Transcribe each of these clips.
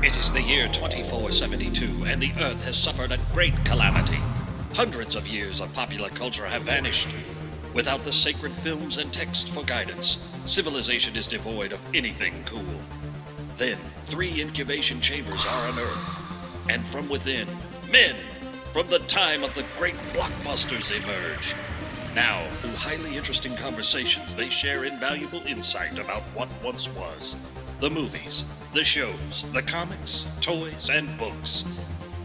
It is the year 2472, and the Earth has suffered a great calamity. Hundreds of years of popular culture have vanished. Without the sacred films and texts for guidance, civilization is devoid of anything cool. Then, 3 incubation chambers are unearthed, and from within, men from the time of the great blockbusters emerge. Now, through highly interesting conversations, they share invaluable insight about what once was. The movies, the shows, the comics, toys, and books.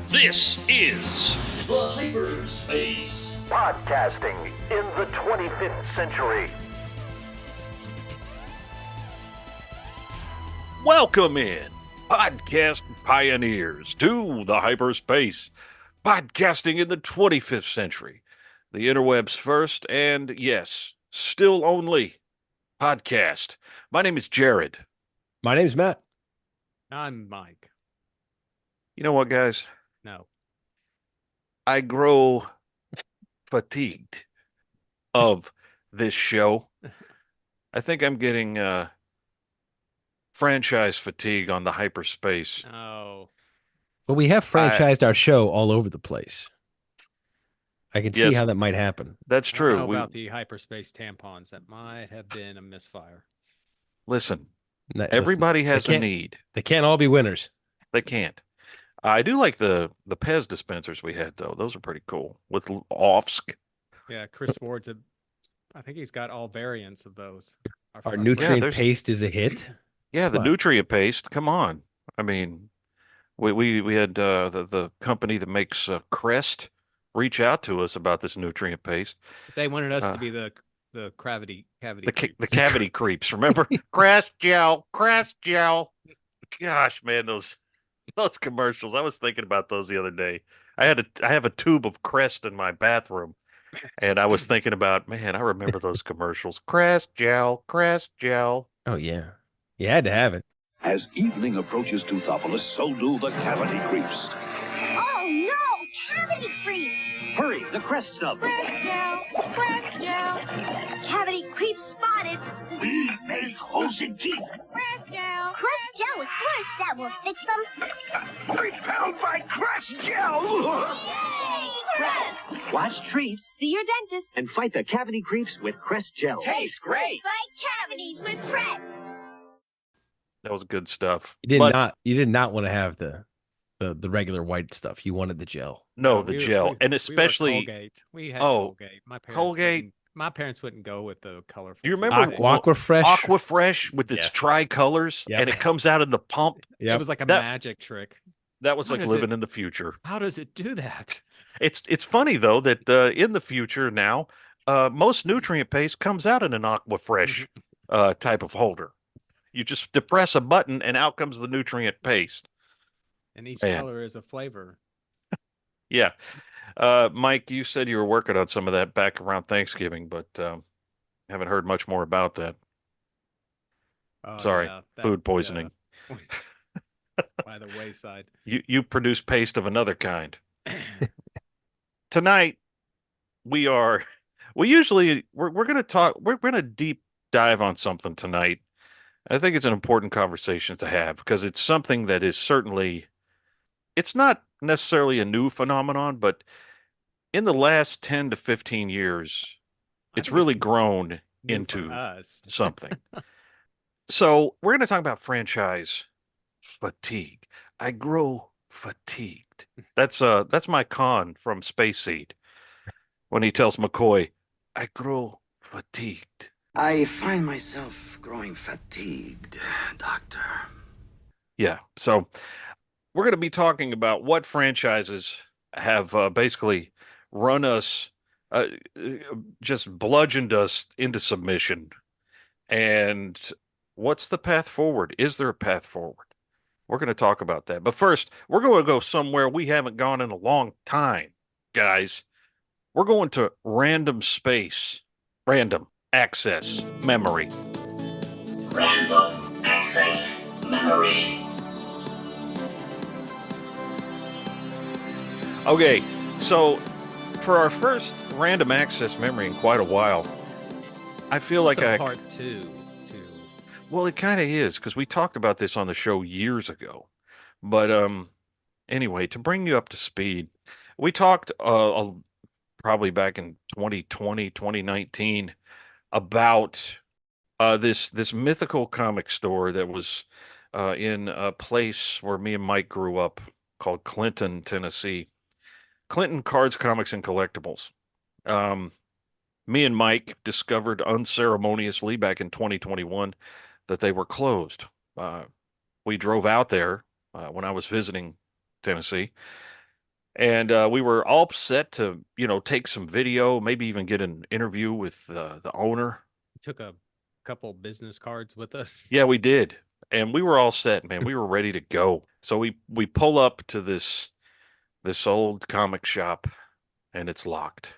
This is The Hyperspace. Podcasting in the 25th century. Welcome in, podcast pioneers, to the hyperspace. Podcasting in the 25th century. The interweb's first and, yes, still only podcast. My name is Jared. My name's Matt. I'm Mike. You know what, guys? No. I grow fatigued of this show. I think I'm getting franchise fatigue on the hyperspace. Oh. But we have franchised our show all over the place. I can see Yes. how that might happen. That's I don't true. know about the hyperspace tampons. That might have been a misfire. Listen, Listen, everybody has they a can't- need. They can't all be winners. They can't. I do like the Pez dispensers we had, though. Those are pretty cool with Offsk. Yeah, Chris Ward's I think he's got all variants of those. Our friend- nutrient there's- paste is a hit. Yeah, the What? nutrient paste. Come on. I mean, we had the company that makes Crest reach out to us about this nutrient paste. They wanted us Uh, to be the cavity The creeps. cavity creeps. Remember? Crest gel. Gosh, man, those commercials. I was thinking about those the other day. I have a tube of Crest in my bathroom, and I was thinking about, man, I remember those commercials. Crest gel. Oh, yeah. You had to have it. As evening approaches Toothopolis, so do the cavity creeps. Oh no! Cavity creep! Hurry, the Crest's up. Crest gel! Crest gel! Cavity creep spotted! We make holes in teeth. Crest gel! Crest gel with force that will fix them! Repelled by Crest gel. Yay! Crest! Watch treats See your dentist! and fight the cavity creeps with Crest Gel. Tastes great. Fight cavities with Crest! That was good stuff. You But did not want to have the regular white stuff. You wanted the gel. no, No, the we- gel, we- and we were especially, Colgate. We had Oh, Colgate. My parents Colgate. wouldn't- My parents wouldn't go with the colorful. Do you remember toothpaste. Aquafresh. Aquafresh with its Yes. tricolors, Yep. and it comes out in the pump. Yep. It was like a That- magic trick. That was How like does living it- in the future. How does it do that? It's funny though that in the future now, most nutrient paste comes out in an Aquafresh type of holder. You just depress a button, and out comes the nutrient paste. And each Man. color is a flavor. Yeah. Mike, you said you were working on some of that back around Thanksgiving, but haven't heard much more about that. Oh, Sorry, yeah, that- food poisoning. yeah. By the wayside. You produce paste of another kind. Tonight, we're going to talk. We're going to deep dive on something tonight. I think it's an important conversation to have because it's something that is certainly, it's not necessarily a new phenomenon, but in the last 10 to 15 years, I it's think really new grown for into us. something. So we're going to talk about franchise fatigue. I grow fatigued. That's my con from Space Seed when he tells McCoy, I grow fatigued. I find myself growing fatigued, Doctor. Yeah. So we're going to be talking about what franchises have basically run us, just bludgeoned us into submission. And what's the path forward? Is there a path forward? We're going to talk about that. But first, we're going to go somewhere we haven't gone in a long time, guys. We're going to random space, random access memory. Random access memory. Okay, so for our first random access memory in quite a while, I feel like Also I part two too. Well, it kind of is because we talked about this on the show years ago. But anyway, to bring you up to speed, we talked probably back in 2020, 2019 about this mythical comic store that was in a place where me and Mike grew up called Clinton, Tennessee. Clinton Cards, Comics, and Collectibles. Um, Me and Mike discovered unceremoniously back in 2021 that they were closed. Uh, we drove out there when I was visiting Tennessee, and we were all set to, take some video, maybe even get an interview with the owner. Took a couple business cards with us. Yeah, we did, and we were all set, man. We were ready to go. So we pull up to this old comic shop, and it's locked.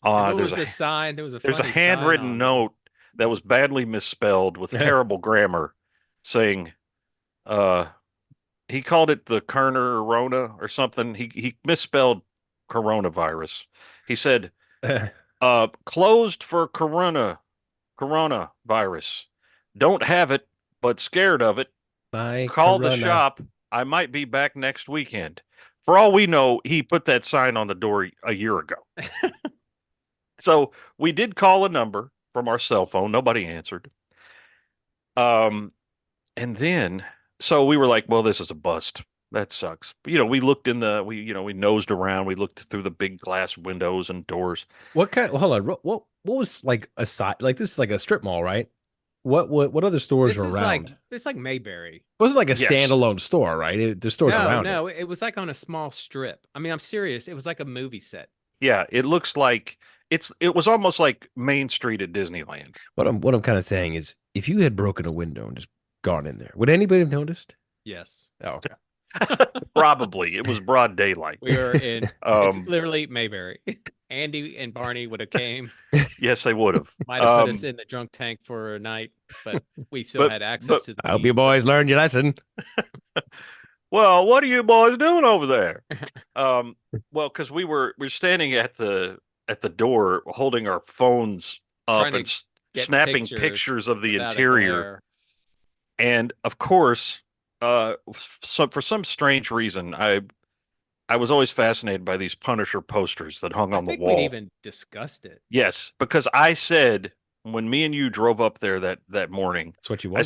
What There's was a the sign? There was a there's a funny sign handwritten on note that was badly misspelled with terrible grammar, saying, uh, he called it the Kerner Rona or something. He misspelled coronavirus. He said, closed for coronavirus. Don't have it, but scared of it. My Call the Corona. shop. I might be back next weekend. For all we know, he put that sign on the door a year ago. So we did call a number from our cell phone. Nobody answered. And then, so we were like, well, this is a bust. That sucks. We looked we nosed around. We looked through the big glass windows and doors. What kind? Hold on. What was like a side? Like this is like a strip mall, right? What other stores This are is around? it's like Mayberry. It wasn't like a Yes. standalone store, right? There's stores around No, it. it was like on a small strip. I mean, I'm serious. It was like a movie set. Yeah, it looks like it was almost like Main Street at Disneyland. What I'm kind of saying is, if you had broken a window and just gone in there, would anybody have noticed? Yes. Oh, okay. Probably. It was broad daylight. We were in it's Um, literally Mayberry. Andy and Barney would have came. yes, they would have. Might have put us in the drunk tank for a night, but we still but- had access but- to the I hope key. you boys learned your lesson. Well, what are you boys doing over there? Well, because we're standing at the door, holding our phones up Trying to and get snapping pictures pictures of the without a interior. glare. And of course, for some strange reason, I was always fascinated by these Punisher posters that hung I on the think wall. we'd even discussed it. Yes, because I said when me and you drove up there that morning, That's what you I wanted.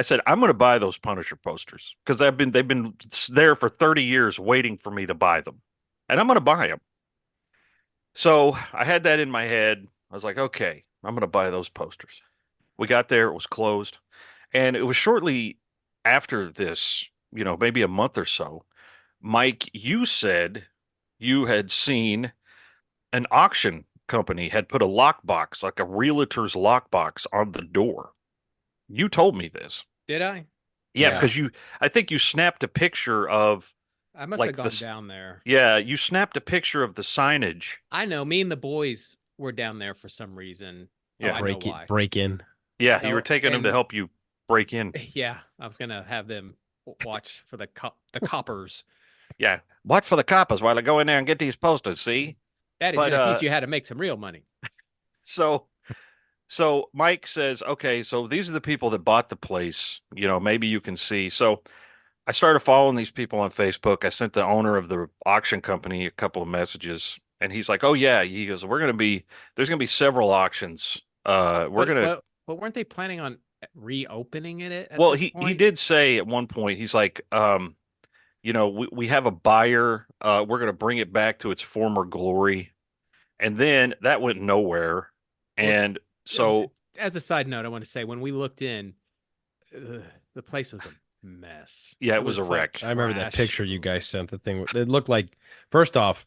said I'm going to buy those Punisher posters because they've been there for 30 years waiting for me to buy them, and I'm going to buy them. So I had that in my head. I was like, okay, I'm going to buy those posters. We got there, it was closed, and it was shortly after this, maybe a month or so. Mike, you said you had seen an auction company had put a lockbox, like a realtor's lockbox, on the door. You told me this. Did I? Yeah, Yeah. because I think you snapped a picture of, I must like, have gone this- down there. yeah, you snapped a picture of the signage. I know. Me and the boys were down there for some reason. Yeah. I know break it, why. break in. Yeah, you No, were taking them to and- help you break in. Yeah, I was gonna have them watch for the coppers. Yeah, watch for the coppers while I go in there and get these posters. See, That is But, gonna teach you how to make some real money. so Mike says, okay, so these are the people that bought the place. Maybe you can see. So I started following these people on Facebook. I sent the owner of the auction company a couple of messages, and he's like, "Oh yeah," he goes, there's going to be several auctions. But weren't they planning on reopening it? At Well, this he point? did say at one point, he's like, we have a buyer. We're going to bring it back to its former glory, and then that went nowhere. And so, as a side note, I want to say when we looked in, the place was a mess. Yeah, it was a like wreck. I remember that trash. picture you guys sent. The thing it looked like. First off,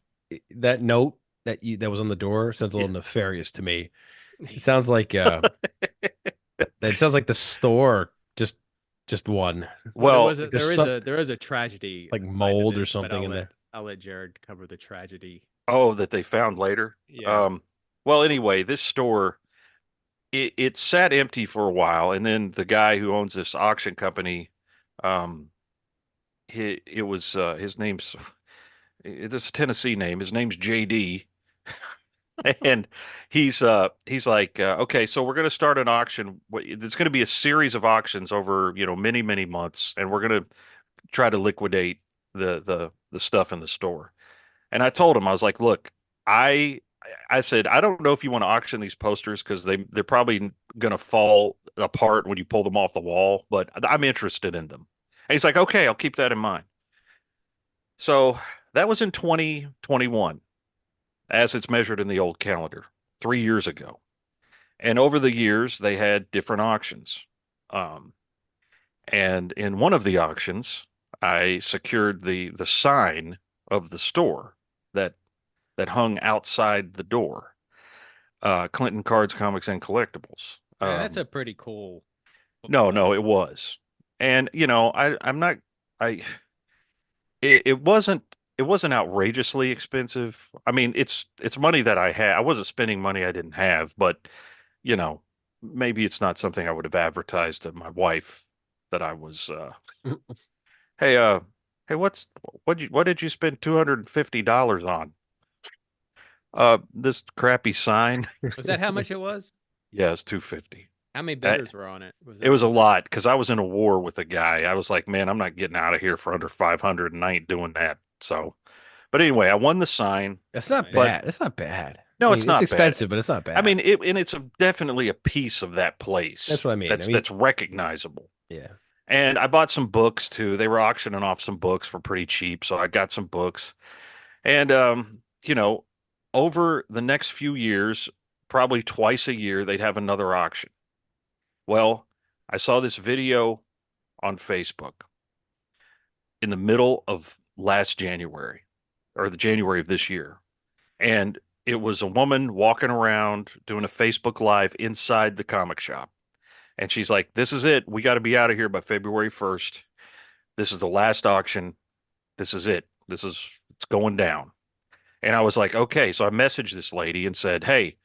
that note that was on the door sounds a little nefarious to me. It sounds like it sounds like the store just won. well, there is a tragedy, like side to mold or this, but something in there. I'll let Jared cover the tragedy. oh, that they found later. Yeah. Well, anyway, this store, it sat empty for a while, and then the guy who owns this auction company, it was his name's it's a Tennessee name. His name's JD. And he's like, okay, so we're going to start an auction. It's going to be a series of auctions over, many, many months, and we're going to try to liquidate the stuff in the store. And I told him, I was like, look, I I said, I don't know if you want to auction these posters because they're probably going to fall apart when you pull them off the wall, but I'm interested in them. And he's like, okay, I'll keep that in mind. So that was in 2021, as it's measured in the old calendar, 3 years ago. And over the years, they had different auctions. Um, and in one of the auctions, I secured the sign of the store that that hung outside the door. Clinton Cards, Comics, and Collectibles. Man, that's a pretty cool. No, it was. And I'm not I it wasn't outrageously expensive. I mean, it's money that I had. I wasn't spending money I didn't have, but you know, maybe it's not something I would have advertised to my wife that I was hey hey what did you spend $250 on? This crappy sign. Was that how much it was? Yeah, it's 250. How many bidders were on it? It was a lot because I was in a war with a guy. I was like, man, I'm not getting out of here for under 500 and I ain't doing that. So, but anyway, I won the sign. That's not But- bad. That's not bad. No, I mean, it's not It's expensive, but it's not bad. I mean, and it's definitely a piece of that place. That's what I mean. That's recognizable. yeah. And I bought some books too. They were auctioning off some books for pretty cheap, so I got some books. And over the next few years, probably twice a year, they'd have another auction. Well, I saw this video on Facebook in the middle of last January or the January of this year. And it was a woman walking around doing a Facebook Live inside the comic shop. And she's like, this is it. We got to be out of here by February 1st. This is the last auction. This is it. It's going down. And I was like, okay. So I messaged this lady and said, hey,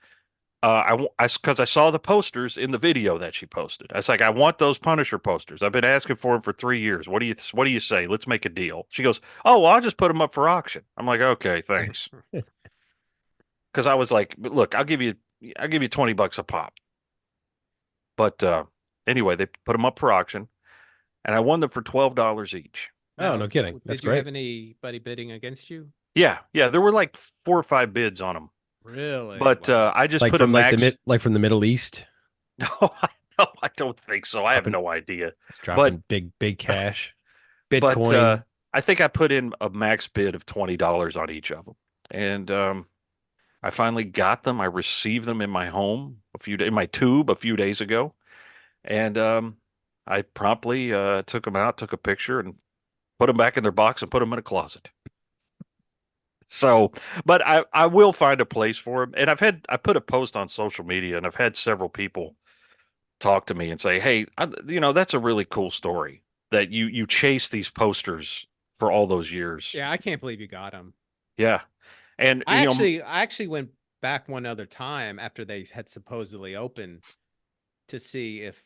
because I saw the posters in the video that she posted. I was like, I want those Punisher posters. I've been asking for them for 3 years. What do you say? Let's make a deal. She goes, oh, well, I'll just put them up for auction. I'm like, okay, thanks. Because I was like, look, I'll give you $20 a pop. But anyway, they put them up for auction, and I won them for $12 each. Oh, no kidding. That's Did you great. have anybody bidding against you? Yeah, there were like 4 or 5 bids on them. Really? But Wow. I just Like put a from max. from the Middle East. No, I don't think so. I have no idea. It's dropping big cash. Bitcoin. But I think I put in a max bid of $20 on each of them, and I finally got them. I received them in my home in my tube a few days ago, and I promptly took them out, took a picture, and put them back in their box and put them in a closet. So, but I will find a place for them. And I put a post on social media, and I've had several people talk to me and say, hey, that's a really cool story that you chase these posters for all those years. Yeah, I can't believe you got them. Yeah. And I actually went back one other time after they had supposedly opened to see if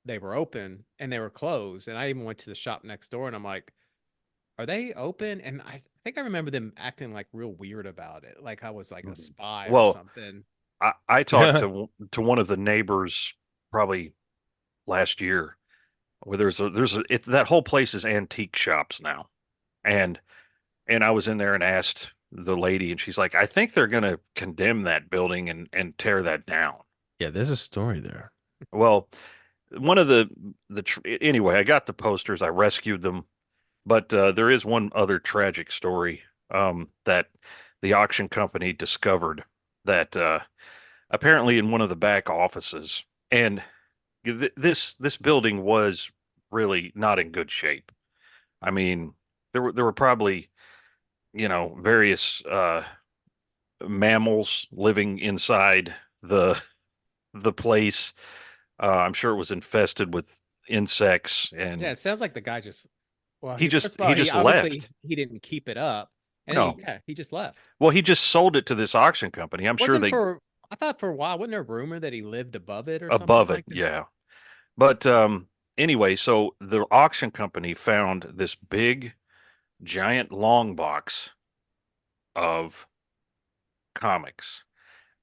they were open, and they were closed. And I even went to the shop next door, and I'm like, are they open? And I think I remember them acting like real weird about it, like I was like a spy or something. I talked to one of the neighbors probably last year, where that whole place is antique shops now, and I was in there and asked the lady, and she's like, I think they're going to condemn that building and tear that down. Yeah, there's a story there. Well, one of anyway, I got the posters, I rescued them, but there is one other tragic story that the auction company discovered that apparently in one of the back offices, and this building was really not in good shape. I mean, there were probably various mammals living inside the place. I'm sure it was infested with insects, and Yeah, it sounds like the guy just he just first of all, just obviously left. He didn't keep it up. And No. he just left. Well, he just sold it to this auction company. I'm sure I thought for a while, wasn't there a rumor that he lived above it or above something it, like that? yeah. But anyway, so the auction company found this big, giant long box of comics,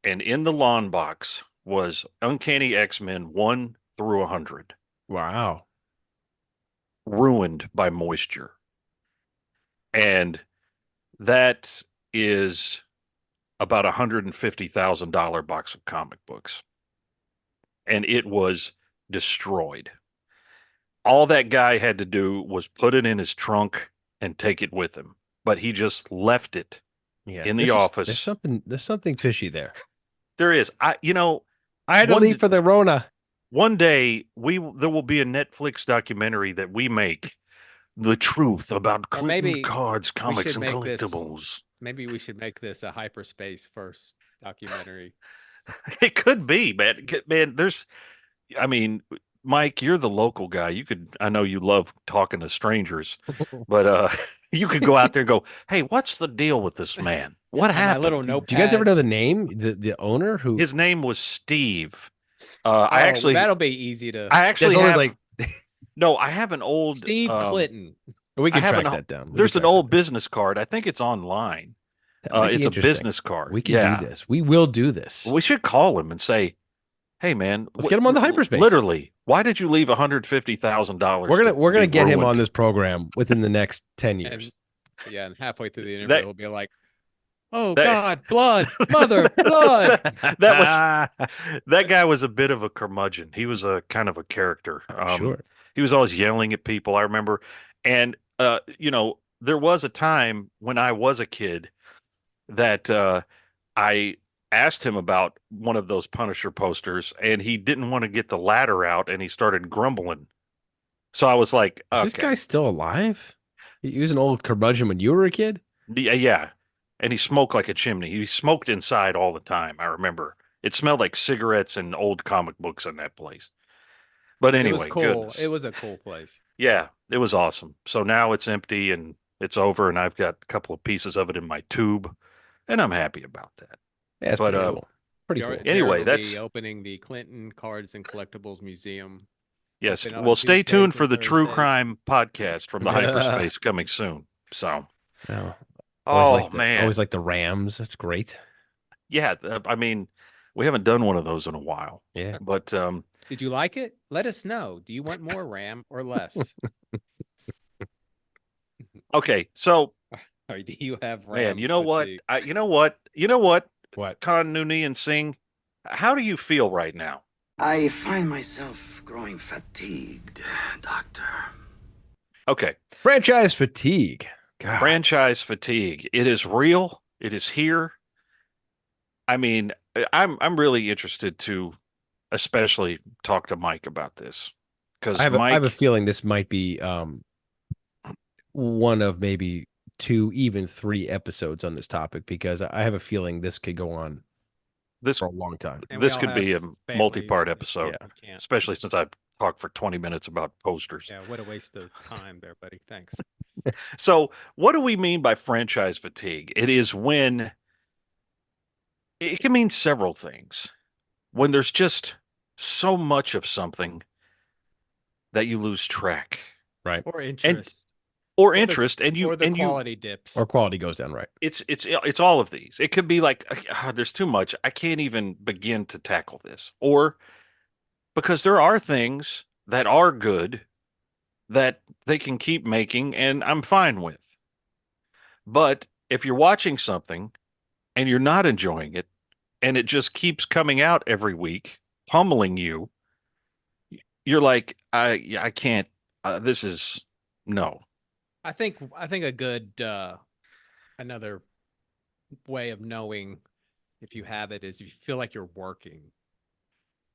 and in the long box was Uncanny X-Men 1 through 100. Wow. ruined by moisture. And that is about $150,000 box of comic books. And it was destroyed. All that guy had to do was put it in his trunk and take it with him. But he just left it in the office. There's something fishy there. There is. I had to leave for the Rona. One day there will be a Netflix documentary that we make, the truth about Clinton cards, comics, and collectibles. Maybe we should make this a hyperspace first documentary. It could be, man. I mean, Mike, you're the local guy. I know you love talking to strangers, but you could go out there and go, "Hey, what's the deal with this man? What happened?" My little notepad. Do you guys ever know the name? The owner who? His name was Steve. That'll be easy to. I actually have. No, I have an old Steve Clinton. We can track that down. There's an old business card. I think it's online. It's a business card. We can do this. We will do this. We should call him and say, "Hey, man, let's get him on the hyperspace." Literally, why did you leave $150,000? We're gonna get him on this program within the next 10 years. And halfway through the interview, we'll be like, "Oh God, blood, mother, blood." That guy was a bit of a curmudgeon. He was a kind of a character. Sure. He was always yelling at people. I remember, and there was a time when I was a kid that I asked him about one of those Punisher posters, and he didn't want to get the ladder out, and he started grumbling. So I was like, "Is this guy still alive? He was an old curmudgeon when you were a kid?" Yeah, and he smoked like a chimney. He smoked inside all the time. I remember it smelled like cigarettes and old comic books in that place. But anyway, it was cool. Goodness. It was a cool place. Yeah, it was awesome. So now it's empty and it's over, and I've got a couple of pieces of it in my tube, and I'm happy about that. Yeah, it's pretty cool. Pretty cool. Anyway, that's opening the Clinton Cards and Collectibles Museum. Yes. Well, stay tuned for the True Crime podcast from the hyperspace coming soon. So, man, always like the Rams. That's great. Yeah, I mean, we haven't done one of those in a while. Yeah, but did you like it? Let us know. Do you want more Ram or less? Okay, so. Or do you have Ram? Man, you know what? What? Khan Nooney and Singh, how do you feel right now? I find myself growing fatigued, Doctor. Okay. Franchise fatigue. God. Franchise fatigue. It is real. It is here. I mean, I'm really interested to especially talk to Mike about this. Because I have a feeling this might be one of maybe 2, even 3 episodes on this topic, because I have a feeling this could go on for a long time. This could be a multi-part episode, especially since I've talked for 20 minutes about posters. Yeah, what a waste of time there, buddy. Thanks. So what do we mean by franchise fatigue? It is when it can mean several things. When there's just so much of something that you lose track. Right. Or interest. And quality dips, or quality goes down. Right. It's all of these. It could be like, there's too much. I can't even begin to tackle this. Or because there are things that are good that they can keep making, and I'm fine with. But if you're watching something and you're not enjoying it, and it just keeps coming out every week, pummeling you, you're like, I can't. This is no. I think a good another way of knowing if you have it is if you feel like you're working.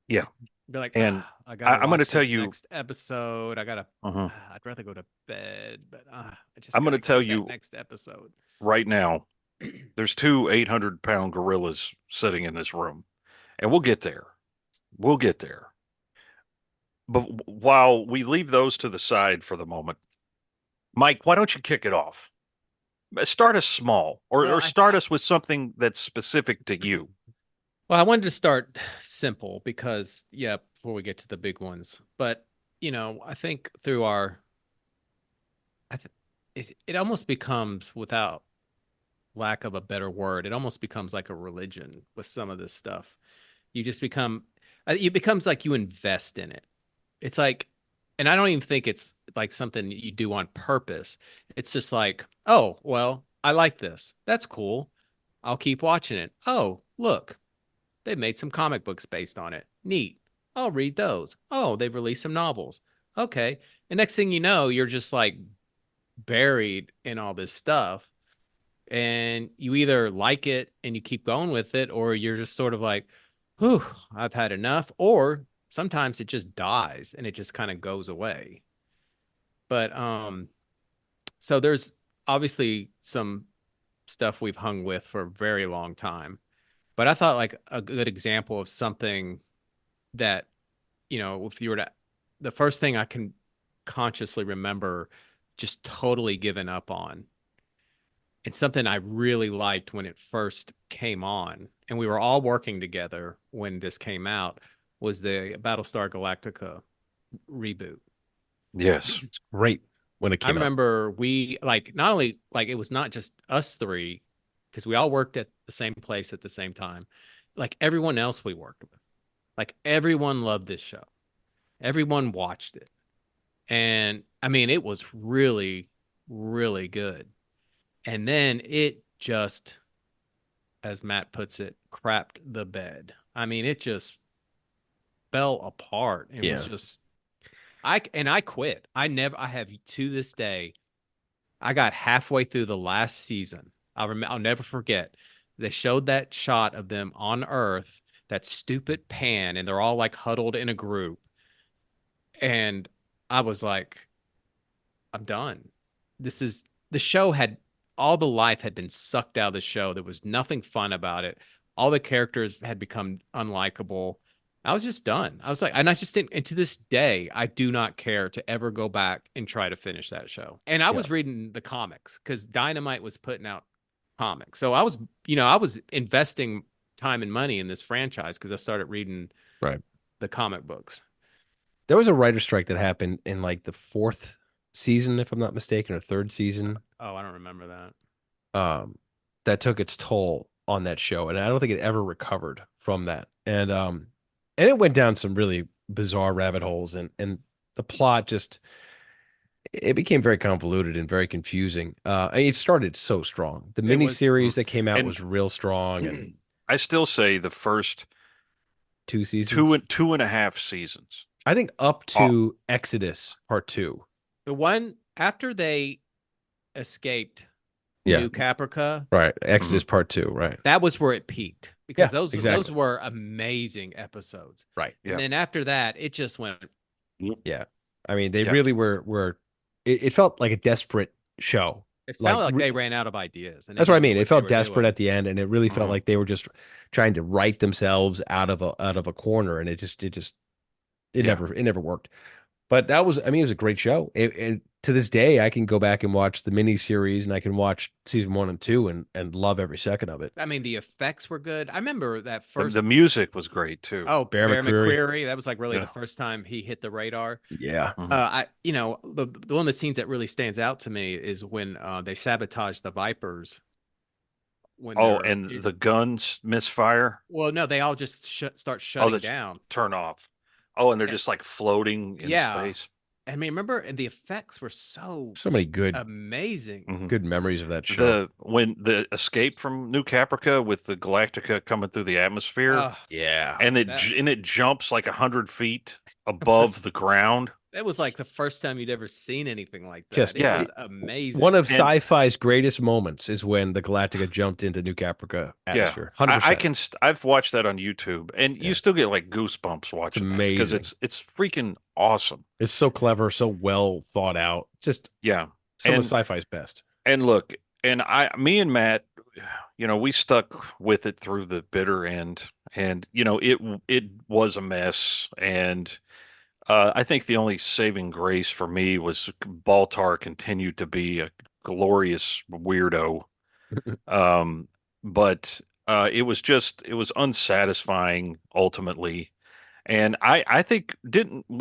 Yeah. Be like, and I'm going to tell you next episode. I gotta. I'd rather go to bed, but I'm going to tell you next episode right now. There's 2 800-pound gorillas sitting in this room, and we'll get there. We'll get there. But while we leave those to the side for the moment, Mike, why don't you kick it off? Start us small, or start us with something that's specific to you. Well, I wanted to start simple because, before we get to the big ones. But, I think through it almost becomes, without lack of a better word, it almost becomes like a religion with some of this stuff. You just become, it becomes like you invest in it. It's like, and I don't even think it's like something you do on purpose. It's just like, oh, well, I like this. That's cool. I'll keep watching it. Oh, look, they made some comic books based on it. Neat. I'll read those. Oh, they've released some novels. Okay. And next thing you know, you're just like buried in all this stuff. And you either like it and you keep going with it, or you're just sort of like, whew, I've had enough. Or sometimes it just dies and it just kind of goes away. But so there's obviously some stuff we've hung with for a very long time. But I thought like a good example of something that, if you were to, the first thing I can consciously remember just totally given up on, and something I really liked when it first came on, and we were all working together when this came out, was the Battlestar Galactica reboot. Yes. It's great when it I came out. remember we not only like it was not just us three, because we all worked at the same place at the same time, like everyone else we worked with, like everyone loved this show, everyone watched it, and I mean it was really, really good. And then it just, as Matt puts it, crapped the bed. I mean, it just fell apart. It was just, I quit. I have to this day, I got halfway through the last season. I'll never forget. They showed that shot of them on Earth, that stupid pan, and they're all like huddled in a group. And I was like, I'm done. The show had, all the life had been sucked out of the show. There was nothing fun about it. All the characters had become unlikable. I was just done. I was like, and I just didn't, and to this day, I do not care to ever go back and try to finish that show. And I was reading the comics because Dynamite was putting out comics. So I was investing time and money in this franchise because I started reading the comic books. There was a writer strike that happened in like the 4th season, if I'm not mistaken, or 3rd season. Oh, I don't remember that. That took its toll on that show, and I don't think it ever recovered from that. And it went down some really bizarre rabbit holes, and the plot just, it became very convoluted and very confusing. It started so strong. The miniseries that came out was real strong, and I still say the first 2 seasons, 2.5 seasons. I think up to Exodus Part 2. The one after they escaped New Caprica, right? Exodus Part 2, right? That was where it peaked because those were amazing episodes, right? And then after that, it just went. Yeah, I mean, they really were. It felt like a desperate show. It felt like they ran out of ideas, and that's what I mean. It felt desperate at the end, and it really felt like they were just trying to write themselves out of a corner, and it never worked. But that was, I mean, it was a great show. And to this day, I can go back and watch the miniseries, and I can watch season 1 and 2 and love every second of it. I mean, the effects were good. I remember that first. The music was great too. Oh, Bear McCreary. That was like really the first time he hit the radar. Yeah. The one of the scenes that really stands out to me is when they sabotage the Vipers. And the guns misfire. Well, no, they all just start shutting down. Turn off. Oh, and they're just like floating in space. I mean, remember the effects were so many good, amazing, good memories of that show. When the escape from New Caprica with the Galactica coming through the atmosphere, and it jumps like 100 feet above the ground. That was like the first time you'd ever seen anything like that. It was amazing. One of sci-fi's greatest moments is when the Galactica jumped into New Caprica atmosphere. 100%. I've watched that on YouTube, and you still get like goosebumps watching it because it's freaking awesome. It's so clever, so well thought out. Just some of sci-fi's best. And look, me and Matt, we stuck with it through the bitter end, and it was a mess, and I think the only saving grace for me was Baltar continued to be a glorious weirdo. But it was unsatisfying ultimately. And I think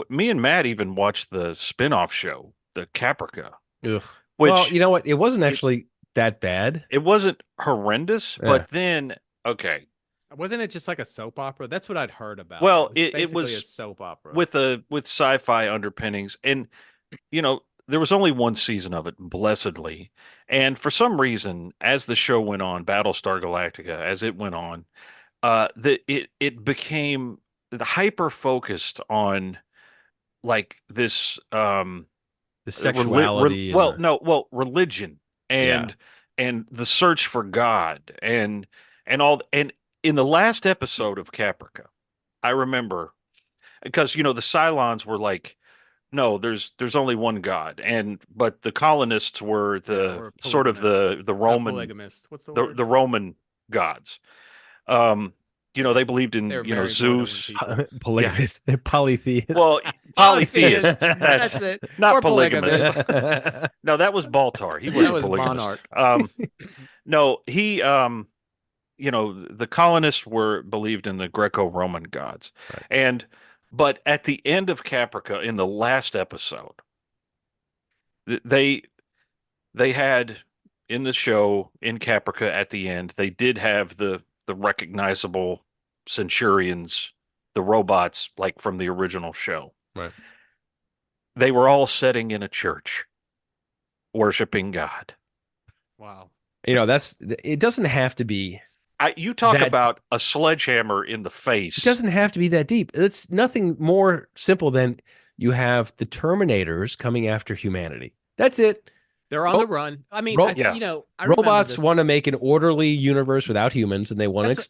me and Matt even watched the spin-off show, the Caprica. Ugh. Well, you know what? It wasn't actually that bad. It wasn't horrendous, but then, okay. Wasn't it just like a soap opera? That's what I'd heard about. Well, it was a soap opera with sci-fi underpinnings, and there was only one season of it, blessedly. And for some reason, as the show went on, Battlestar Galactica, as it went on, it became hyper focused on like this The sexuality and religion yeah. and the search for God and all and in the last episode of Caprica, I remember because the Cylons were like, no, there's only one God, but the colonists were Or sort of the Roman polygamist. What's the word? the Roman gods. Um, they believed in They're very Zeus. borderline Polygamist, polytheist. Well, Polytheist. polytheist. That's it. Not Or polygamist. polygamist. No, that was Baltar. He was That a was polygamist. Monarch. No, he the colonists believed in the Greco-Roman gods. Right. But at the end of Caprica, in the last episode, they had in the show in Caprica at the end, they did have the recognizable Centurions, the robots like from the original show. Right. They were all sitting in a church worshiping God. Wow. It doesn't have to be. You talk that, about a sledgehammer in the face. It doesn't have to be that deep. It's nothing more simple than you have the Terminators coming after humanity. That's it. They're on the run. I mean, I robots want to make an orderly universe without humans, and they want to.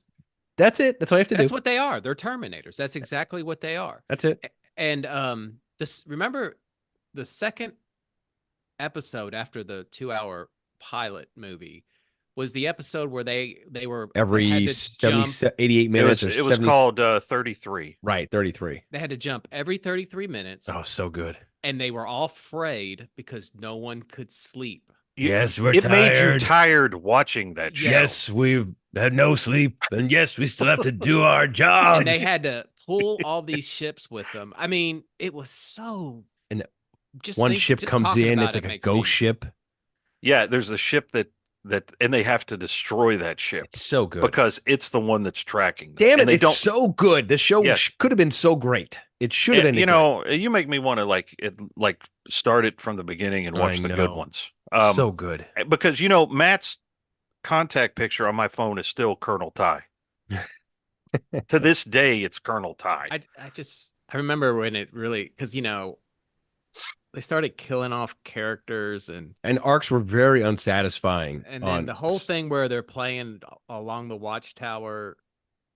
That's it. That's all you have to do. That's what they are. They're Terminators. That's exactly what they are. That's it. And remember the second episode after the 2-hour pilot movie was the episode where they were every 88 minutes. It was called 33. Right, 33. They had to jump every 33 minutes. Oh, so good. And they were all afraid because no one could sleep. Yes, we're tired. It made you tired watching that show. Yes, we've had no sleep, and yes, we still have to do our jobs. And they had to pull all these ships with them. I mean, it was so. And one ship comes in, it's like a ghost ship. Yeah, there's a ship that and they have to destroy that ship. It's so good because it's the one that's tracking them. Damn it, it's so good. The show could have been so great. It should have been. You make me want to start it from the beginning and watch the good ones. So good. Because Matt's contact picture on my phone is still Colonel Ty. To this day, it's Colonel Ty. I remember when it really, because they started killing off characters and arcs were very unsatisfying. And then the whole thing where they're playing along the watchtower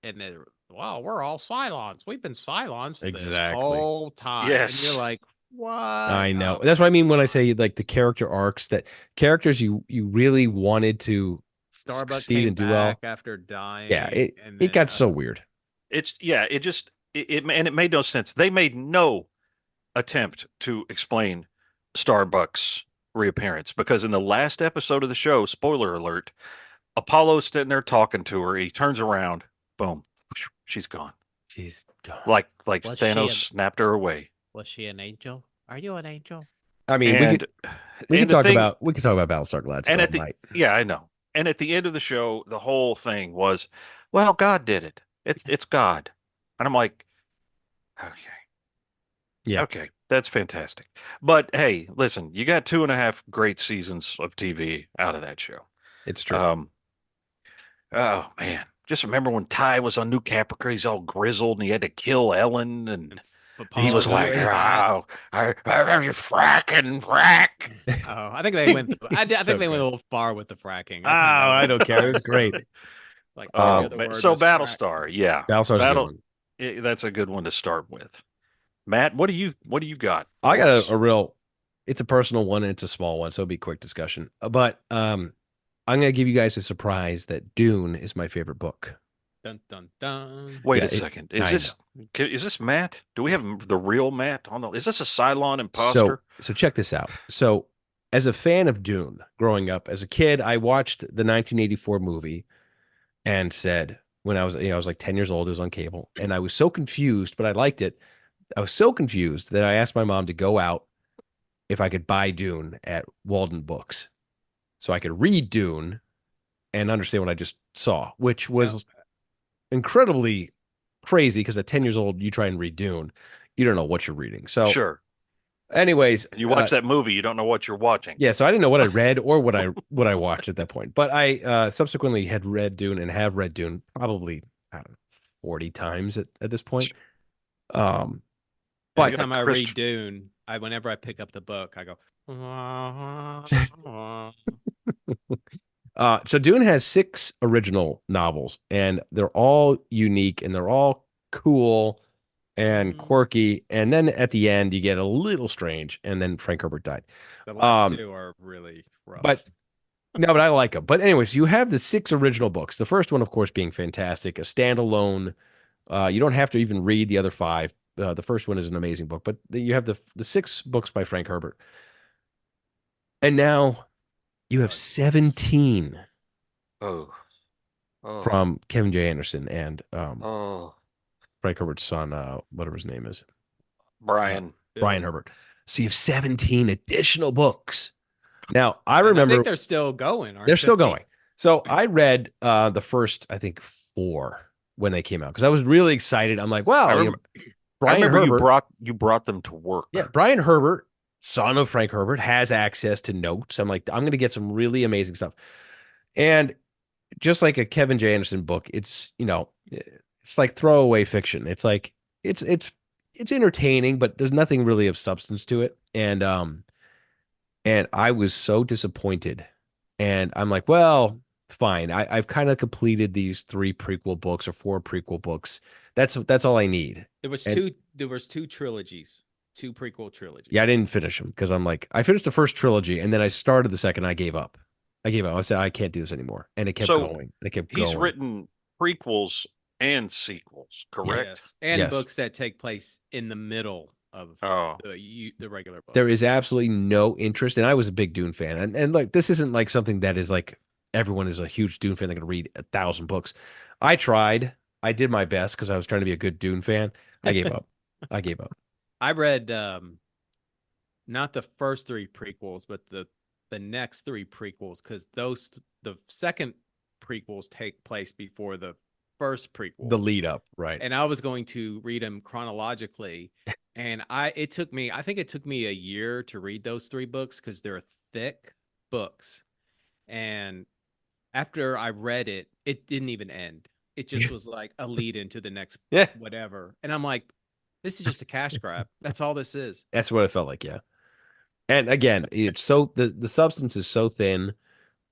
and they're, wow, we're all Cylons. We've been Cylons this whole time. Yes. And you're like, what? I know. That's what I mean when I say like the character arcs, that characters you really wanted to succeed and do well after dying. Yeah, it got so weird. It made no sense. They made no attempt to explain Starbuck's reappearance because in the last episode of the show, spoiler alert, Apollo's sitting there talking to her. He turns around, boom, she's gone. She's gone. Like Thanos snapped her away. Was she an angel? Are you an angel? I mean, we could talk about Battlestar Galactica. Yeah, I know. And at the end of the show, the whole thing was, well, God did it. It's God. And I'm like, okay. Yeah. Okay, that's fantastic. But hey, listen, you got 2.5 great seasons of TV out of that show. It's true. Oh man, just remember when Ty was on New Caprica, he's all grizzled and he had to kill Ellen, and he was like, "Oh, frack." Oh, I think they went. I think they went a little far with the fracking. I don't care. It was great. Like so Battlestar, yeah, Battlestar's that's a good one to start with. Matt, what do you got? I got a real. It's a personal one and it's a small one, so it'll be a quick discussion. But I'm going to give you guys a surprise that Dune is my favorite book. Dun dun dun. Wait a second. Is this Matt? Do we have the real Matt on the? Is this a Cylon imposter? So check this out. So, as a fan of Dune, growing up as a kid, I watched the 1984 movie and said when I was like 10 years old, it was on cable, and I was so confused, but I liked it. I was so confused that I asked my mom to go out if I could buy Dune at Walden Books so I could read Dune and understand what I just saw, which was incredibly crazy because at 10 years old, you try and read Dune, you don't know what you're reading. So sure. Anyways, You watch that movie, you don't know what you're watching. yeah, so I didn't know what I read or what I watched at that point. But I subsequently had read Dune and have read Dune probably, I don't know, 40 times at this point. Every But time I read Dune, whenever I pick up the book, I go. So Dune has 6 original novels, and they're all unique and they're all cool and quirky. And then at the end, you get a little strange. And then Frank Herbert died. The last 2 are really rough. But I like them. But anyways, you have the 6 original books. The first one, of course, being fantastic, a standalone. You don't have to even read the other 5. The first one is an amazing book, but you have the 6 books by Frank Herbert. And now you have 17 from Kevin J. Anderson and Frank Herbert's son, whatever his name is. Brian Herbert. So you have 17 additional books. Now, I remember. I think they're still going, aren't they? They're still going. So I read the first, I think, 4 when they came out because I was really excited. I'm like, wow, Brian Herbert. You brought them to work. Yeah, Brian Herbert, son of Frank Herbert, has access to notes. I'm like, I'm going to get some really amazing stuff. And just like a Kevin J. Anderson book, it's like throwaway fiction. It's like it's entertaining, but there's nothing really of substance to it. And I was so disappointed. And I'm like, well, fine. I've kind of completed these 3 prequel books or 4 prequel books. That's all I need. There was 2 trilogies, 2 prequel trilogies. Yeah, I didn't finish them because I'm like, I finished the first trilogy and then I started the second. I gave up. I said, I can't do this anymore. And it kept going. He's written prequels and sequels, correct? Yes. And books that take place in the middle of the regular books. There is absolutely no interest. And I was a big Dune fan. And like, this isn't like something that is like everyone is a huge Dune fan that can read 1,000 books. I tried. I did my best because I was trying to be a good Dune fan. I gave up. I read not the first 3 prequels, but the next 3 prequels because the second prequels take place before the first prequels. The lead up, right? And I was going to read them chronologically, and I think it took me a year to read those 3 books because they're thick books. And after I read it, it didn't even end. It just was like a lead into the next whatever. And I'm like, this is just a cash grab. That's all this is. That's what it felt like, yeah. And again, it's so the substance is so thin,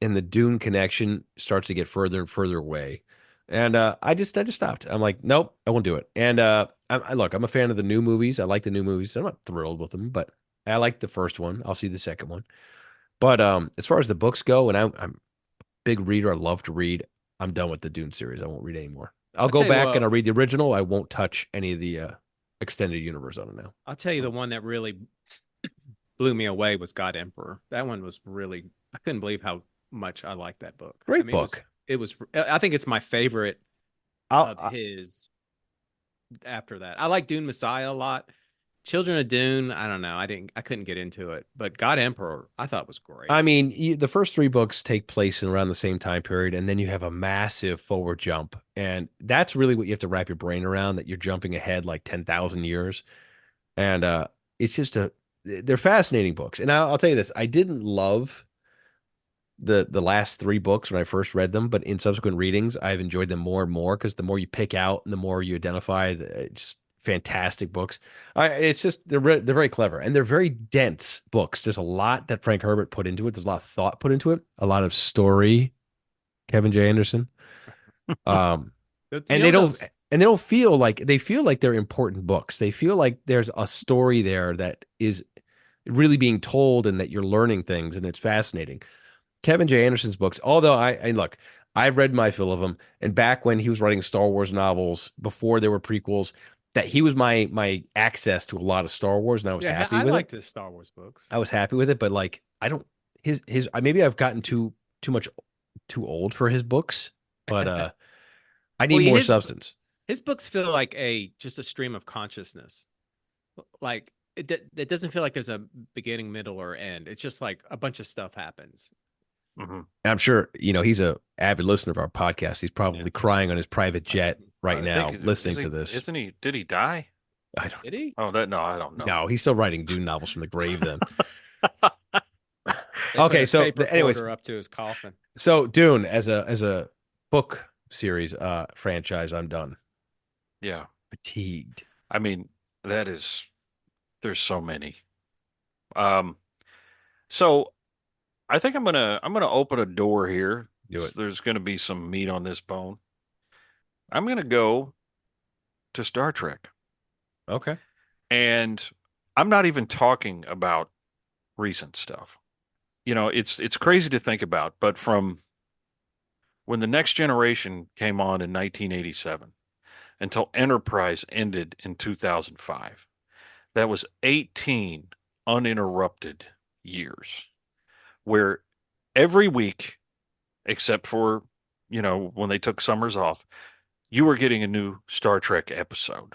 and the Dune connection starts to get further and further away. And I just stopped. I'm like, nope, I won't do it. And I'm a fan of the new movies. I like the new movies. I'm not thrilled with them, but I like the first one. I'll see the second one. But as far as the books go, and I'm a big reader. I love to read. I'm done with the Dune series. I won't read anymore. I'll go back and I'll read the original. I won't touch any of the extended universe on it now. I'll tell you the one that really blew me away was God Emperor. That one was really, I couldn't believe how much I liked that book. Great book. It was I think it's my favorite of his after that. I like Dune Messiah a lot. Children of Dune, I don't know. I couldn't get into it, but God Emperor, I thought was great. I mean, the first 3 books take place in around the same time period, and then you have a massive forward jump, and that's really what you have to wrap your brain around. That you're jumping ahead like 10,000 years, and it's just they're fascinating books. And I'll tell you this: I didn't love the last 3 books when I first read them, but in subsequent readings, I've enjoyed them more and more because the more you pick out and the more you identify, just fantastic books. It's just they're very clever and they're very dense books. There's a lot that Frank Herbert put into it. There's a lot of thought put into it. A lot of story. Kevin J. Anderson. And they don't feel like they're important books. They feel like there's a story there that is really being told and that you're learning things and it's fascinating. Kevin J. Anderson's books, although I've read my fill of them, and back when he was writing Star Wars novels before there were prequels, that he was my access to a lot of Star Wars, and I was happy with it. I liked his Star Wars books. I was happy with it, but like I don't maybe I've gotten too old for his books, but I need more substance. His books feel like just a stream of consciousness. Like it doesn't feel like there's a beginning, middle, or end. It's just like a bunch of stuff happens. Mm-hmm. I'm sure he's a avid listener of our podcast. He's probably crying on his private jet right now, listening to this. Isn't he? Did he die? I don't. Did he? Oh, that no, I don't know. No, he's still writing Dune novels from the grave then. They put Okay, a so tape anyways, recorder up to his coffin. so Dune as a book series franchise, I'm done. Yeah. Fatigued. I mean, there's so many. Um, so I think I'm gonna open a door here. Do it. There's gonna be some meat on this bone. I'm gonna go to Star Trek. Okay. And I'm not even talking about recent stuff. It's crazy to think about, but from when the Next Generation came on in 1987 until Enterprise ended in 2005, that was 18 uninterrupted years where every week, except for, when they took summers off, you were getting a new Star Trek episode.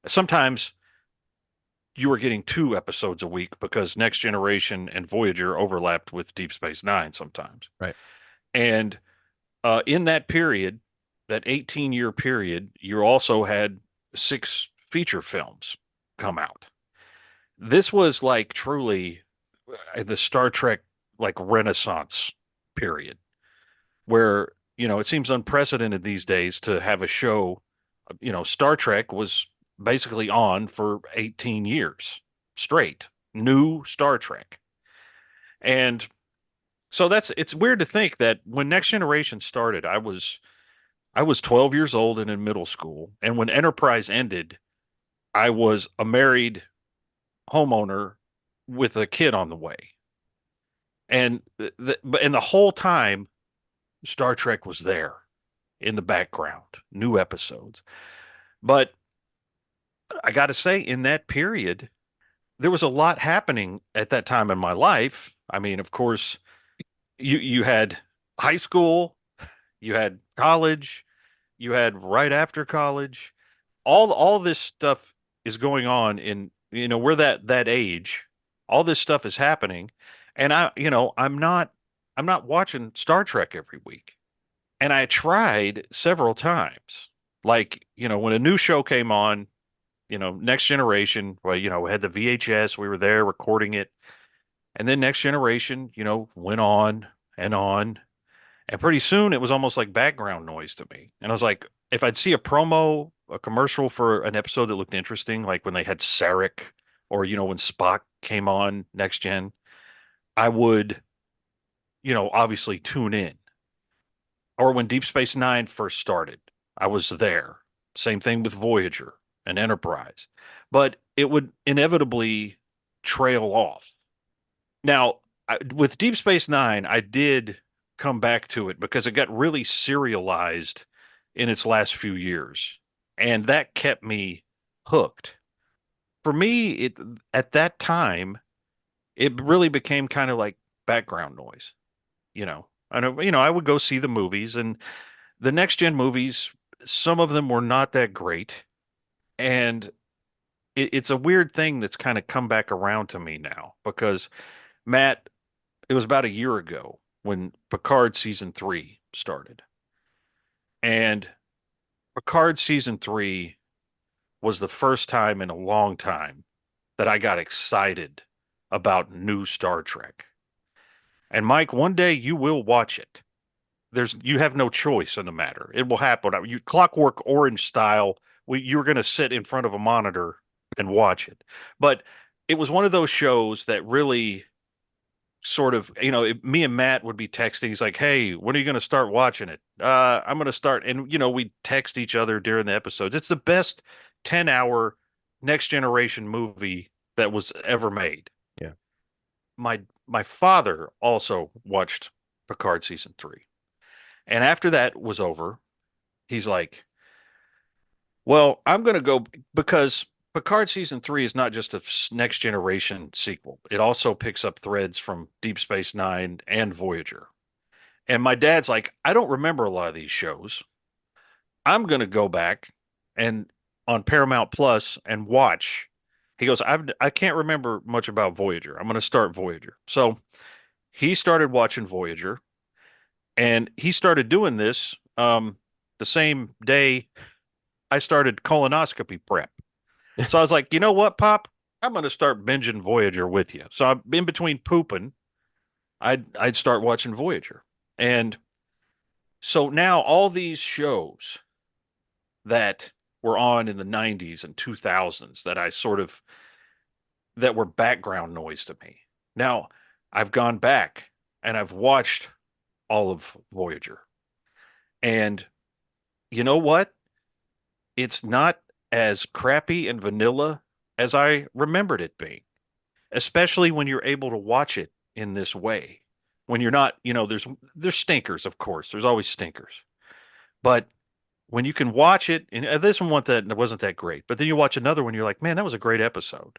Sometimes you were getting 2 episodes a week because Next Generation and Voyager overlapped with Deep Space Nine sometimes. Right. And in that period, that 18-year period, you also had 6 feature films come out. This was like truly the Star Trek like Renaissance period where, it seems unprecedented these days to have a show. Star Trek was basically on for 18 years straight, new Star Trek. And so it's weird to think that when Next Generation started, I was 12 years old and in middle school. And when Enterprise ended, I was a married homeowner with a kid on the way. And the whole time Star Trek was there in the background, new episodes. But I got to say, in that period, there was a lot happening at that time in my life. I mean, of course, you had high school, you had college, you had right after college. All this stuff is going on in, we're that age. All this stuff is happening, and I'm not watching Star Trek every week. And I tried several times. Like, when a new show came on, Next Generation, well, we had the VHS, we were there recording it. And then Next Generation, went on and on. And pretty soon it was almost like background noise to me. And I was like, if I'd see a promo, a commercial for an episode that looked interesting, like when they had Sarek or, when Spock came on Next Gen, I would, obviously tune in. Or when Deep Space Nine first started, I was there. Same thing with Voyager and Enterprise. But it would inevitably trail off. Now, with Deep Space Nine, I did come back to it because it got really serialized in its last few years, and that kept me hooked. For me, at that time, it really became kind of like background noise. I know, I would go see the movies, and the next gen movies, some of them were not that great, and it's a weird thing that's kind of come back around to me now because Matt, it was about a year ago when Picard season 3 started. And Picard season 3 was the first time in a long time that I got excited about new Star Trek. And Mike, one day you will watch it. You have no choice in the matter. It will happen. You Clockwork Orange style. You're going to sit in front of a monitor and watch it. But it was one of those shows that really sort of, me and Matt would be texting. He's like, "Hey, when are you going to start watching it?" I'm going to start. And, we text each other during the episodes. It's the best 10-hour Next Generation movie that was ever made. Yeah. My father also watched Picard season 3. And after that was over, he's like, "Well, I'm going to go," because Picard season 3 is not just a Next Generation sequel. It also picks up threads from Deep Space Nine and Voyager. And my dad's like, "I don't remember a lot of these shows. I'm going to go back and on Paramount Plus and watch." He goes, I can't remember much about Voyager. I'm going to start Voyager. So he started watching Voyager, and he started doing this the same day I started colonoscopy prep. So I was like, you know what, Pop? I'm going to start binging Voyager with you. So I'm in between pooping, I'd start watching Voyager. And so now all these shows that were on in the 90s and 2000s that were background noise to me. Now I've gone back and I've watched all of Voyager. And you know what? It's not as crappy and vanilla as I remembered it being, especially when you're able to watch it in this way. When you're not, there's stinkers, of course. There's always stinkers. But when you can watch it, and this one wasn't that great, but then you watch another one, you're like, man, that was a great episode.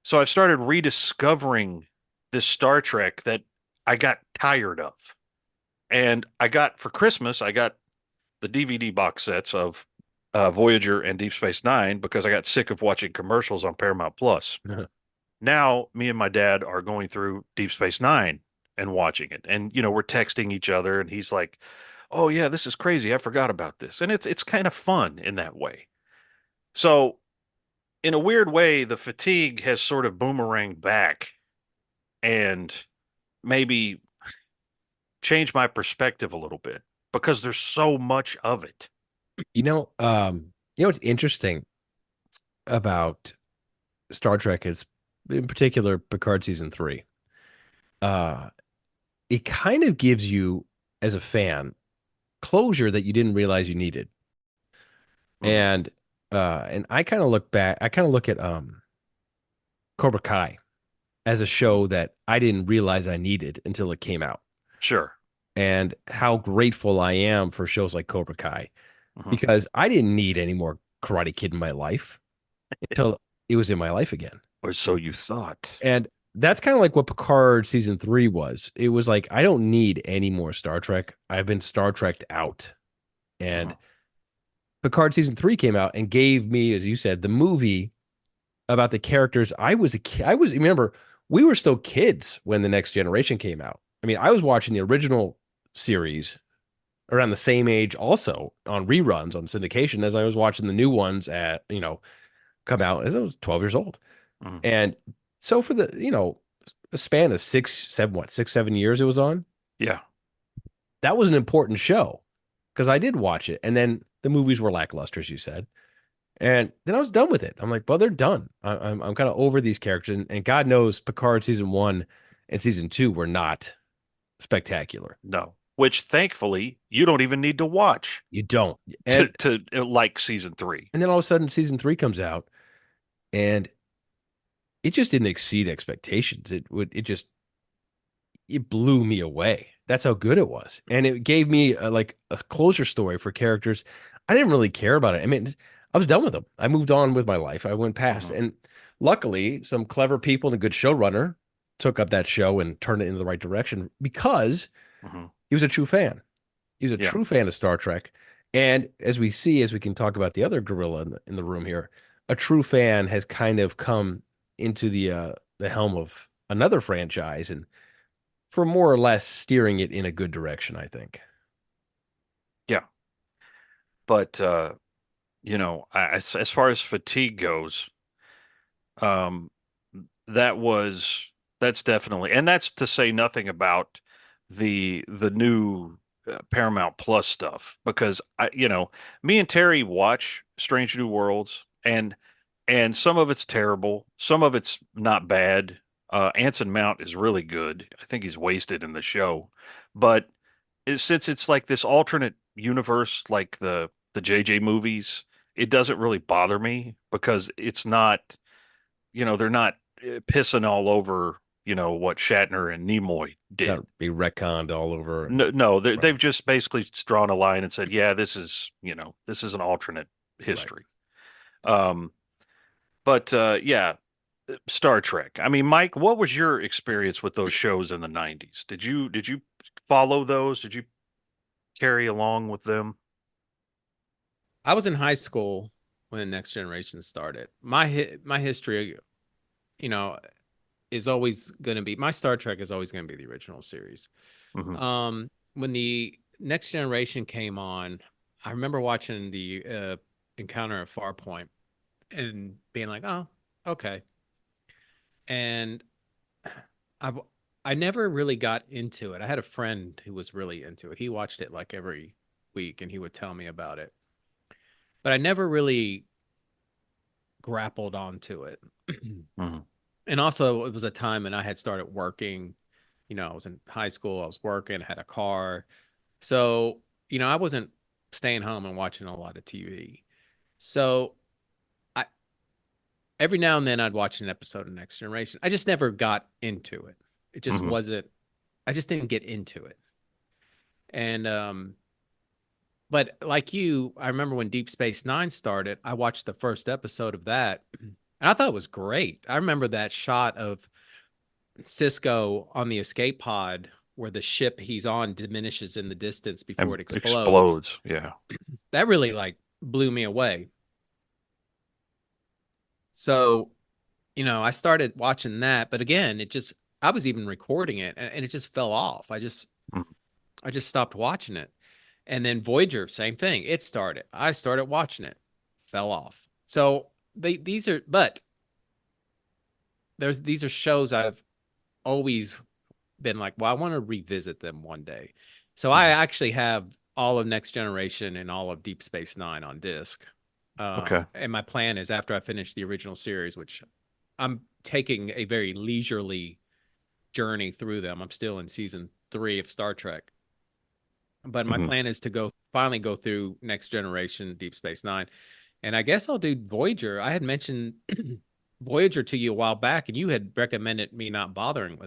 So I've started rediscovering this Star Trek that I got tired of. And for Christmas, I got the DVD box sets of Voyager and Deep Space Nine because I got sick of watching commercials on Paramount Plus. Now, me and my dad are going through Deep Space Nine and watching it. And, we're texting each other and he's like, oh yeah, this is crazy. I forgot about this. And it's kind of fun in that way. So in a weird way, the fatigue has sort of boomeranged back and maybe changed my perspective a little bit because there's so much of it. What's interesting about Star Trek is, in particular, Picard season 3. It kind of gives you, as a fan, closure that you didn't realize you needed. And I kind of look back. I kind of look at Cobra Kai as a show that I didn't realize I needed until it came out. Sure. And how grateful I am for shows like Cobra Kai, because I didn't need any more Karate Kid in my life until it was in my life again. Or so you thought. And that's kind of like what Picard season 3 was. It was like, I don't need any more Star Trek. I've been Star Trek'd out. And Picard season 3 came out and gave me, as you said, the movie about the characters. Remember, we were still kids when The Next Generation came out. I mean, I was watching the original series around the same age, also on reruns on syndication, as I was watching the new ones come out as I was 12 years old. And so for the, a span of 6-7 years it was on. Yeah. That was an important show because I did watch it. And then the movies were lackluster, as you said. And then I was done with it. I'm like, well, they're done. I'm kind of over these characters. And God knows Picard season 1 and season 2 were not spectacular. No. Which thankfully you don't even need to watch. You don't. To like season 3. And then all of a sudden season 3 comes out and it just didn't exceed expectations. It blew me away. That's how good it was. And it gave me a closure story for characters. I didn't really care about it. I mean, I was done with them. I moved on with my life. I went past. And luckily, some clever people and a good showrunner took up that show and turned it into the right direction because he was a true fan. He was a true fan of Star Trek. And as we can talk about the other gorilla in the room here, a true fan has kind of come into the helm of another franchise and for more or less steering it in a good direction, I think. Yeah. But, as far as fatigue goes, that's definitely, and that's to say nothing about the new Paramount Plus stuff, because me and Terry watch Strange New Worlds and some of it's terrible, some of it's not bad. Anson Mount is really good. I think he's wasted in the show, but since it's like this alternate universe, like the JJ movies, it doesn't really bother me because it's not, they're not pissing all over, what Shatner and Nimoy did. That'd be retconned all over. No, they've just basically drawn a line and said, yeah, this is an alternate history. Right. But yeah, Star Trek. I mean, Mike, what was your experience with those shows in the 90s? Did you follow those? Did you carry along with them? I was in high school when the Next Generation started. My history, is always going to be, my Star Trek is always going to be the original series. When the Next Generation came on, I remember watching the Encounter at Farpoint, and being like, oh, okay. And I I never really got into it. I had a friend who was really into it. He watched it like every week and he would tell me about it. But I never really grappled onto it. Mhm. And also it was a time when I had started working. I was in high school, I was working, had a car. So, I wasn't staying home and watching a lot of TV. So I every now and then I'd watch an episode of Next Generation. I just never got into it. It just Mhm. wasn't I just didn't get into it. And but like you, I remember when Deep Space Nine started, I watched the first episode of that and I thought it was great. I remember that shot of Cisco on the escape pod where the ship he's on diminishes in the distance before And it explodes. explodes. Yeah. That really like blew me away. So, I started watching that, but again, I was even recording it and it just fell off. Mhm. I just stopped watching it. And then Voyager, same thing. It started. I started watching it, fell off. So but these are shows I've always been like, well, I want to revisit them one day. So I actually have all of Next Generation and all of Deep Space Nine on disc. Okay. And my plan is after I finish the original series, which I'm taking a very leisurely journey through them. I'm still in season 3 of Star Trek. But my Mhm. plan is to finally go through Next Generation, Deep Space Nine. And I guess I'll do Voyager. I had mentioned Voyager to you a while back, and you had recommended me not bothering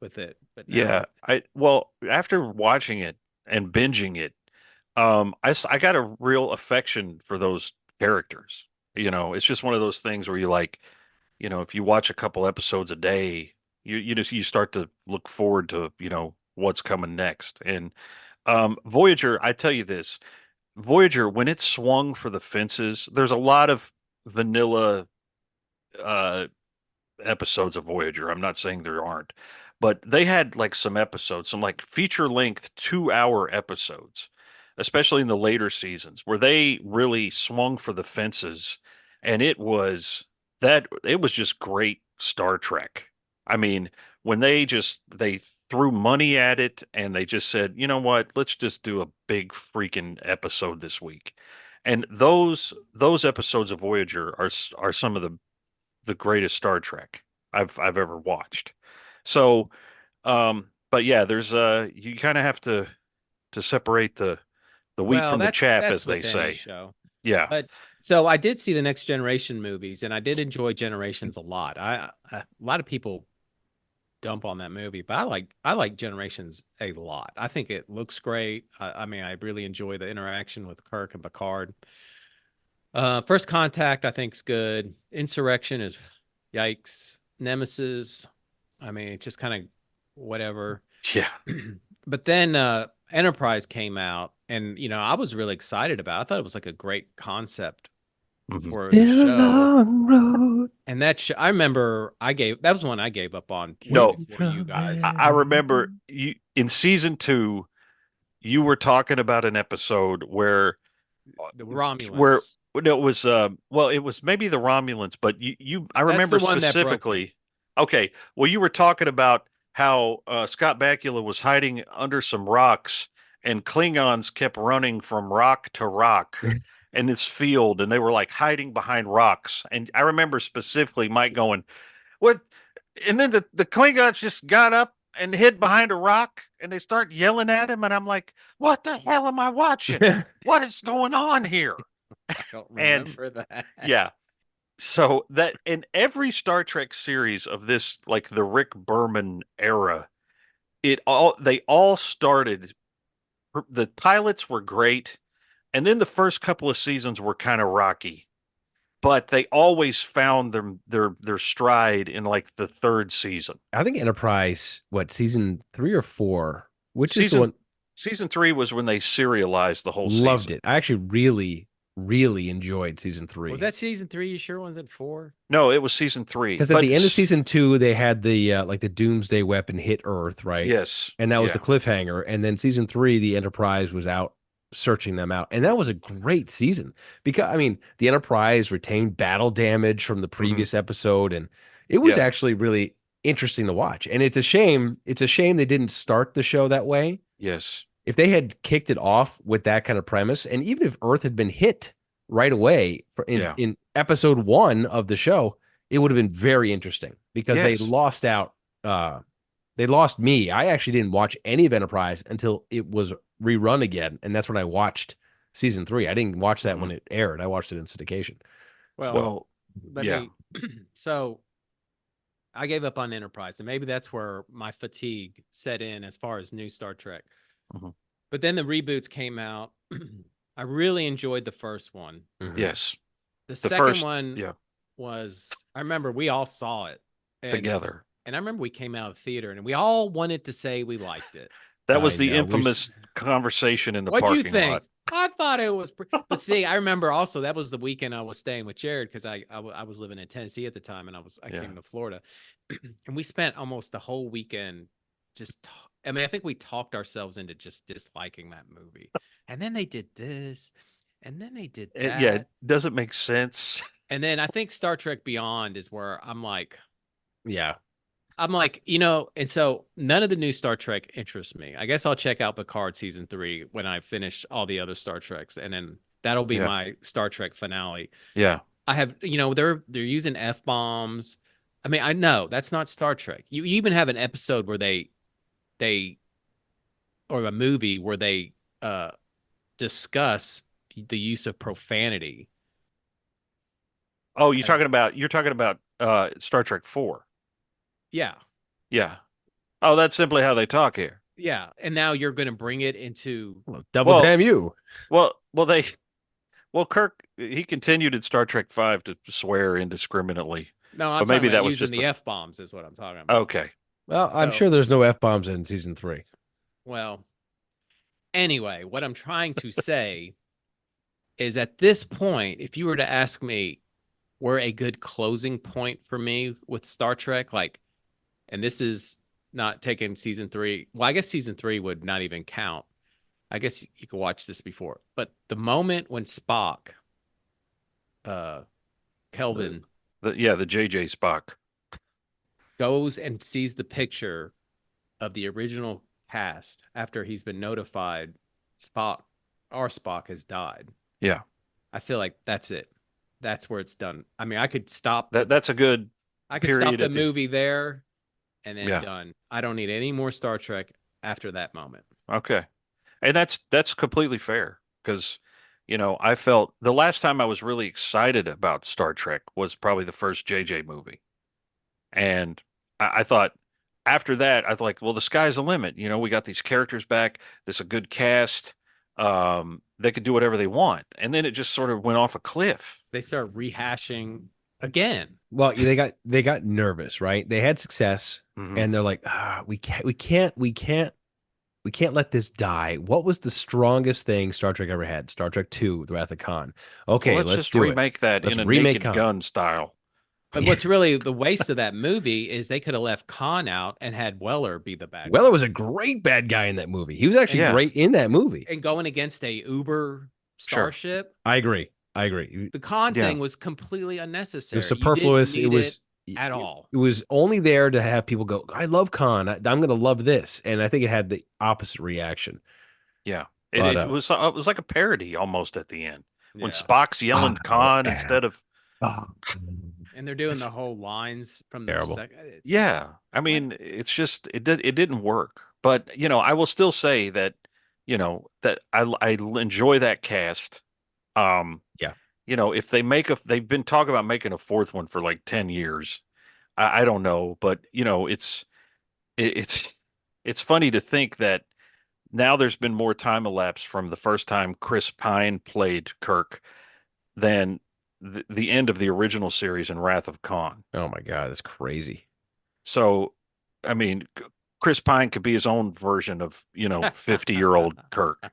with it. But Yeah. now, Well, after watching it and binging it, I got a real affection for those characters. It's just one of those things where you like, if you watch a couple episodes a day, you start to look forward to, what's coming next. And Voyager, I tell you this, Voyager, when it swung for the fences, there's a lot of vanilla uh episodes of Voyager. I'm not saying there aren't, but they had like some episodes, some like feature length 2 hour episodes, especially in the later seasons where they really swung for the fences. And it was just great Star Trek. I mean, when they threw money at it and they just said, you know what, let's just do a big freaking episode this week. And those episodes of Voyager are some of the greatest Star Trek I've ever watched. So, but yeah, there's you kind of have to separate the wheat well, from the chaff, as that's they with any say. show. Yeah. But so I did see the Next Generation movies, and I did enjoy Generations a lot. A lot of people dump on that movie, but I like Generations a lot. I think it looks great. I mean, I really enjoy the interaction with Kirk and Picard. First Contact, I think is good. Insurrection is yikes. Nemesis, I mean, it's just kind of whatever. Yeah. But then Enterprise came out, and I was really excited about it. I thought it was like a great concept Mhm. for the Been a show. long road. And I remember that was one I gave up on No. before you guys. I remember you in season 2, you were talking about an episode where The where Romulans. no, it was well, it was maybe the Romulans, but I That's remember the one that broke me. specifically. Okay, well, you were talking about how Scott Bakula was hiding under some rocks, and Klingons kept running from rock to rock in this field, and they were like hiding behind rocks. And I remember specifically Mike going, "What?" And then the Klingons just got up and hid behind a rock, and they start yelling at him, and I'm like, "What the hell am I watching? What is going on here?" I don't And remember that. yeah, so that in every Star Trek series of this, like the Rick Berman era, they all started. The pilots were great, and then the first couple of seasons were kind of rocky, but they always found their stride in like the third season. I think Enterprise, what, season 3 or 4? Which is the Season one? season 3 was when they serialized the whole Loved season. it. I actually really, really enjoyed season 3. Was that season 3? You sure wasn't 4? No, it was season 3. Because at the end of season 2, they had the like the Doomsday weapon hit Earth, right? Yes, And that was yeah. the cliffhanger. And then season 3, the Enterprise was out searching them out. And that was a great season because, I mean, the Enterprise retained battle damage from the previous episode, and it was Yeah. actually really interesting to watch. And it's a shame they didn't start the show that way. Yes. If they had kicked it off with that kind of premise, and even if Earth had been hit right away in episode 1 of the show, it would have been very interesting because they lost out. They lost me. I actually didn't watch any of Enterprise until it was rerun again, and that's when I watched season 3. I didn't watch that when it aired. I watched it in syndication. Well, so I gave up on Enterprise, and maybe that's where my fatigue set in as far as new Star Trek. But then the reboots came out. I really enjoyed the first one. Yes. The second one was, I remember we all saw it together. And I remember we came out of the theater and we all wanted to say we liked it. That was the infamous conversation in the parking lot. What'd you think? I thought it was, but see, I remember also that was the weekend I was staying with Jared because I was living in Tennessee at the time, and I came to Florida, and we spent almost the whole weekend just. I mean, I think we talked ourselves into just disliking that movie, and then they did this, and then they did that. Yeah, it doesn't make sense. And then I think Star Trek Beyond is where I'm like, and so none of the new Star Trek interests me. I guess I'll check out Picard season 3 when I finish all the other Star Treks, and then that'll be my Star Trek finale. Yeah, I have, they're using F-bombs. I mean, I know that's not Star Trek. You even have an episode where they or a movie where they discuss the use of profanity. Oh, you're talking about Star Trek 4. Yeah. Yeah. Oh, that's simply how they talk here. Yeah. And now you're going to bring it into damn you. Well, Kirk, he continued in Star Trek 5 to swear indiscriminately. No, I'm maybe that was using just the F-bombs is what I'm talking about. Okay. Well, I'm sure there's no F-bombs in season 3. Well, anyway, what I'm trying to say is at this point, if you were to ask me where a good closing point for me with Star Trek, and this is not taking season 3. Well, I guess season 3 would not even count. I guess you could watch this before. But the moment when Spock, Kelvin. The JJ Spock. Goes and sees the picture of the original cast after he's been notified our Spock has died. Yeah. I feel like that's it. That's where it's done. I mean, I could stop. That's a good I could stop the movie there and then done. I don't need any more Star Trek after that moment. Okay. And that's completely fair because, I felt the last time I was really excited about Star Trek was probably the first JJ movie. And I thought after that, I was like, well, the sky's the limit. We got these characters back. There's a good cast. They could do whatever they want. And then it just sort of went off a cliff. They start rehashing again. Well, they got nervous, right? They had success and they're like, we can't let this die. What was the strongest thing Star Trek ever had? Star Trek 2, The Wrath of Khan. Okay, well, let's just remake that in a Naked Gun style. But what's really the waste of that movie is they could have left Khan out and had Weller be the bad guy. Weller was a great bad guy in that movie. He was actually great in that movie. And going against a Uber starship. Sure. I agree. The Khan thing was completely unnecessary. It was superfluous. It was at all. It was only there to have people go, I love Khan. I'm going to love this. And I think it had the opposite reaction. Yeah. It was like a parody almost at the end. When Spock's yelling Khan instead of... And they're doing the whole lines from the second. I mean, it's just it didn't work. But I will still say that that I enjoy that cast. If they've been talking about making a fourth one for like 10 years. I don't know, but it's funny to think that now there's been more time elapsed from the first time Chris Pine played Kirk than the end of the original series in Wrath of Khan. Oh my God, that's crazy. So, I mean, Chris Pine could be his own version of 50-year-old Kirk.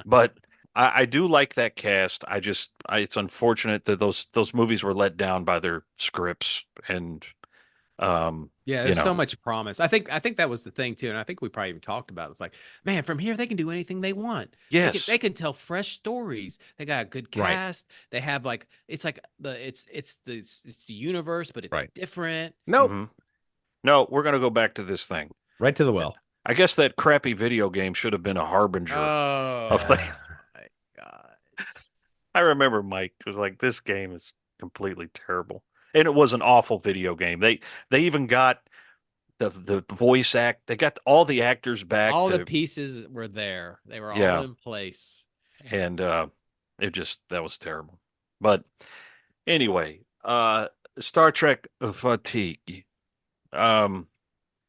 But I do like that cast. It's unfortunate that those movies were let down by their scripts, and Yeah, You there's so know, much promise. I think that was the thing too, and I think we probably even talked about it. It's like, man, from here they can do anything they want. yes, They can tell fresh stories. They got a good Right. cast. They have like it's like it's the universe, but it's Right. different. Nope. mhm. No, we're gonna go back to this thing. Right to the well. I guess that crappy video game should have been a harbinger of Oh things. my God. I remember Mike was like, "This game is completely terrible," and it was an awful video game. They even got the voice act. They got all the actors back All the to pieces were there. They were all yeah, in place. and it just that was terrible. But anyway, Star Trek fatigue. Um,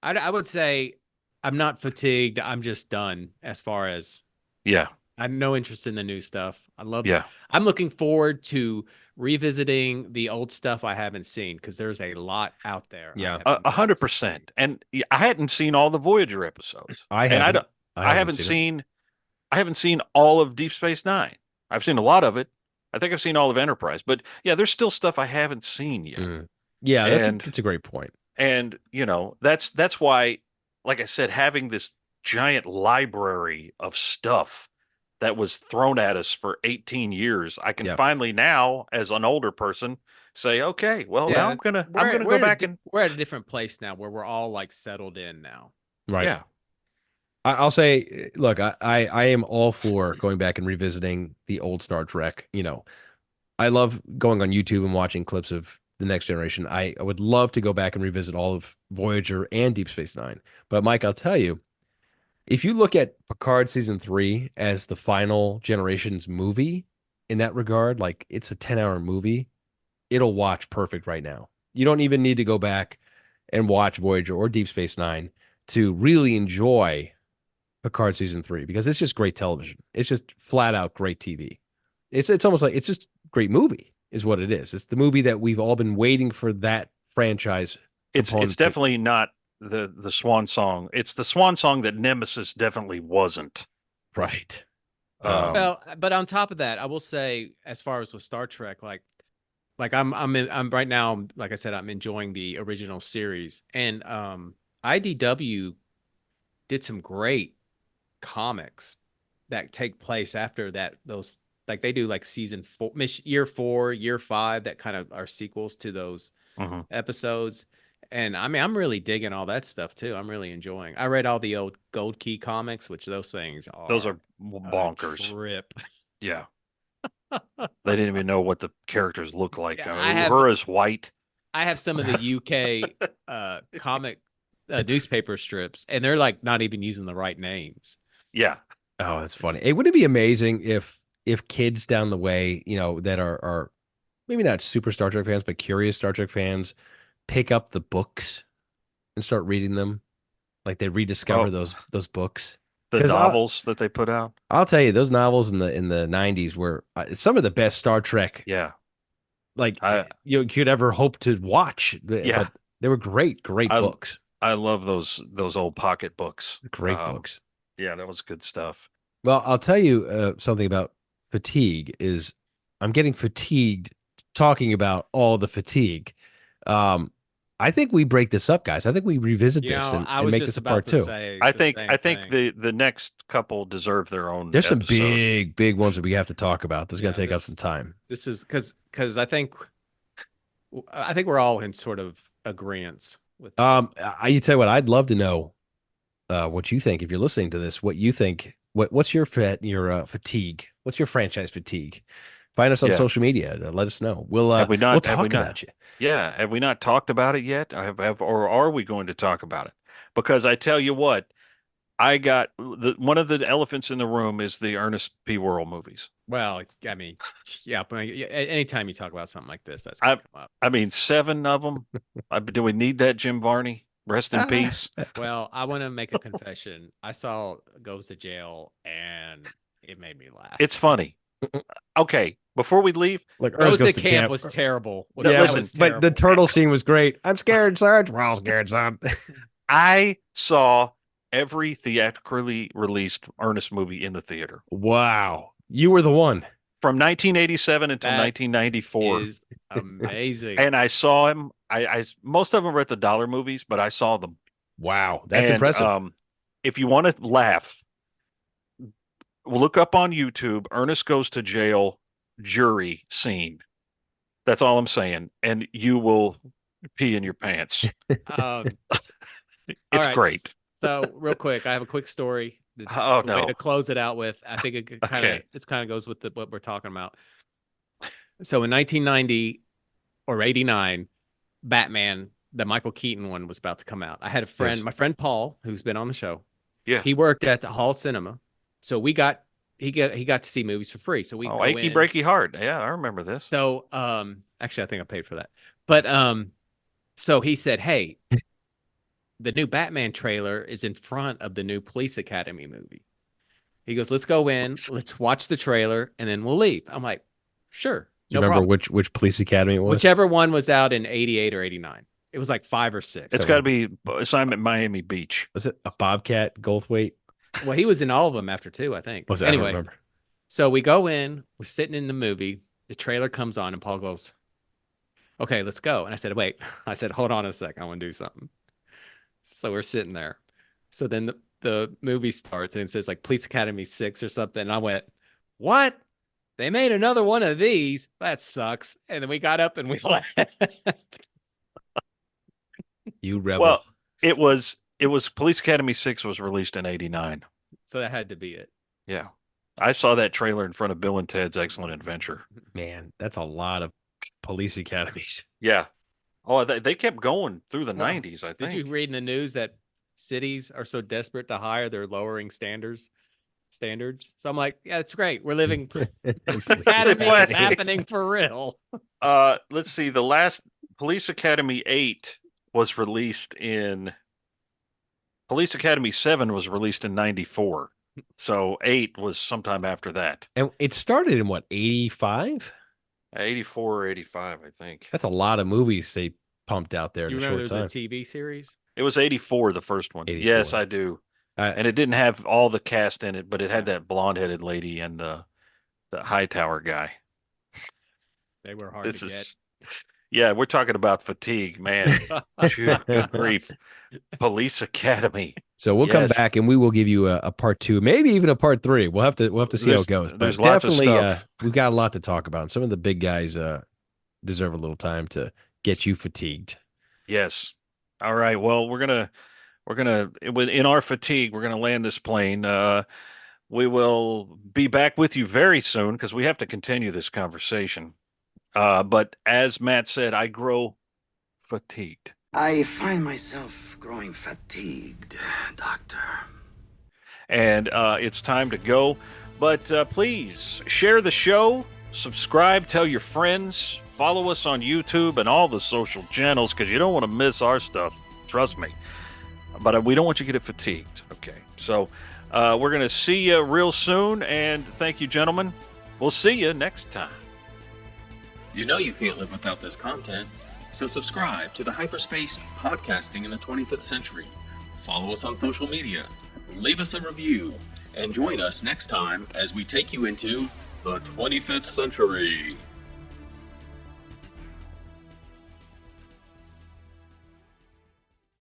I would say I'm not fatigued. I'm just done as far as yeah, I have no interest in the new stuff. yeah. I'm looking forward to revisiting the old stuff I haven't seen because there's a lot out there. I Yeah. have not 100%. And I hadn't seen all the Voyager episodes. I And haven't. I haven't seen I haven't seen all of Deep Space Nine. I've seen a lot of it. I think I've seen all of Enterprise, but yeah, there's still stuff I haven't seen yet. Mm. Yeah, And that's a great point. and that's why, like I said, having this giant library of stuff that was thrown at us for 18 years, I can Yep. finally now, as an older person, say, okay, well, now Yeah, I'm gonna go back and we're at a different place now where we're all like settled in now. Right. yeah, I'll say, look, I am all for going back and revisiting the old Star Trek. You know, I love going on YouTube and watching clips of the Next Generation. I would love to go back and revisit all of Voyager and Deep Space Nine. But Mike, I'll tell you, if you look at Picard season 3 as the final Generations movie in that regard, like it's a 10-hour movie, it'll watch perfect right now. You don't even need to go back and watch Voyager or Deep Space Nine to really enjoy Picard season 3 because it's just great television. It's just flat out great TV. It's almost like it's just great movie is what it is. It's the movie that we've all been waiting for that franchise. it's definitely not the swan song. It's the swan song that Nemesis definitely wasn't. Right. Well, but on top of that, I will say, as far as with Star Trek, like I'm right now, like I said, I'm enjoying the original series, and IDW did some great comics that take place after that. Those like they do like season 4, year 4, year 5, that kind of are sequels to those Mhm. episodes. And I mean, I'm really digging all that stuff too. I'm really enjoying. I read all the old Gold Key comics, which those things are Those are a bonkers. trip. Yeah. They didn't even know what the characters look like. Yeah, I mean, Uhura's white. I have some of the UK comic newspaper strips, and they're like not even using the right names. Yeah. Oh, that's funny. Hey, wouldn't it be amazing if kids down the way, you know, that are maybe not super Star Trek fans, but curious Star Trek fans, pick up the books and start reading them, like they rediscover Oh. those books. The 'Cause novels that they put out. I'll tell you, those novels in the 90s were some of the best Star Trek Yeah. like I- you could ever hope to watch. Yeah. But they were great books. I love those old pocket books. Great books. Yeah, that was good stuff. Well, I'll tell you something about fatigue is I'm getting fatigued talking about all the fatigue. I think we break this up, guys. I think we revisit You this know, and, I and was make just this a about part to 2. say I the think same I think thing. the next couple deserve their own There's some episode. big ones that we have to talk about. This is Yeah, going to take us this- some time. This is because I think we're all in sort of agreement with. You tell you what, I'd love to know what you think if you're listening to this. What you think? What's your fatigue? What's your franchise fatigue? Find us on Yeah. social media. Let us know. We'll Have we not- we'll have we talk not- about you. Yeah, have we not talked about it yet? Or are we going to talk about it? Because I tell you what, I got one of the elephants in the room is the Ernest P. Worrell movies. Well, I mean, yeah, but anytime you talk about something like this, that's gonna come up. I mean, 7 of them. Do we need that, Jim Varney? Rest in peace. Well, I want to make a confession. I saw Goes to Jail, and it made me laugh. It's funny. Okay, before we leave, Like Goes Ernest to Camp was terrible. Yeah, listen, was but the terrible. turtle scene was great. I'm scared, Sarge. We're all scared, son. I saw every theatrically released Ernest movie in the theater Wow, you were the one. from 1987 until That 1994. is amazing. And I saw him most of them were at the dollar movies, but I saw them. Wow, that's And, impressive. If you want to laugh, look up on YouTube, Ernest Goes to Jail jury scene. That's all I'm saying. And you will pee in your pants. All It's right, great. So real quick, I have a quick story. Oh, The way no. to close it out with. I think it kind of Okay. goes with what we're talking about. So in 1990 or 89, Batman, the Michael Keaton one, was about to come out. I had a friend, Yes. my friend Paul, who's been on the show. Yeah. He worked at the Hall Cinema, so he got to see movies for free. So we go Achy in. Breaky Heart. Yeah, I remember this. So actually, I think I paid for that. But so he said, "Hey, the new Batman trailer is in front of the new Police Academy movie." He goes, "Let's go in, let's watch the trailer, and then we'll leave." I'm like, "Sure, Do you no remember problem." which Police Academy it was? Whichever one was out in 88 or 89. It was like 5 or 6. It's got to be Assignment Miami Beach. Was it a Bobcat Goldthwait? Well, he was in all of them after 2, I think. Was it? I Anyway, don't remember. so we go in, we're sitting in the movie, the trailer comes on, and Paul goes, "Okay, let's go." And I said, "Wait." I said, "Hold on a second, I want to do something." So we're sitting there. So then the movie starts and it says like Police Academy 6 or something. And I went, "What? They made another one of these? That sucks." And then we got up and we left. You rebel. Well, it was Police Academy 6 was released in 89. So that had to be it. Yeah. I saw that trailer in front of Bill and Ted's Excellent Adventure. Man, that's a lot of police academies. Yeah. Oh, they kept going through the Well, 90s, I think. Did you read in the news that cities are so desperate to hire, they're lowering standards? So I'm like, yeah, it's great. We're living. Academy is happening for real. Let's see. The last Police Academy 8 was released in. Police Academy 7 was released in 94. So 8 was sometime after that. And it started in what, 85? 84 or 85, I think. That's a lot of movies they pumped out there Do you in a remember short there's time. a TV series? It was 84, the first one. 84. Yes, I do. And it didn't have all the cast in it, but it had that blonde-headed lady and the Hightower guy. They were hard to get. Yeah, we're talking about fatigue, man. Good grief. Police Academy. So we'll come back and we will give you a part 2, maybe even a part 3. We'll have to see how it goes. There's But lots of definitely, stuff. we've got a lot to talk about. Some of the big guys deserve a little time to get you fatigued. Yes. All right. Well, we're gonna in our fatigue, we're gonna land this plane. We will be back with you very soon because we have to continue this conversation. But as Matt said, I grow fatigued. I find myself growing fatigued, Doctor. And it's time to go. But please share the show, subscribe, tell your friends, follow us on YouTube and all the social channels because you don't want to miss our stuff. Trust me. But we don't want you to get fatigued. Okay. So we're going to see you real soon. And thank you, gentlemen. We'll see you next time. You know you can't live without this content. So subscribe to the Hyperspace Podcasting in the 25th Century. Follow us on social media. Leave us a review. And join us next time as we take you into the 25th century.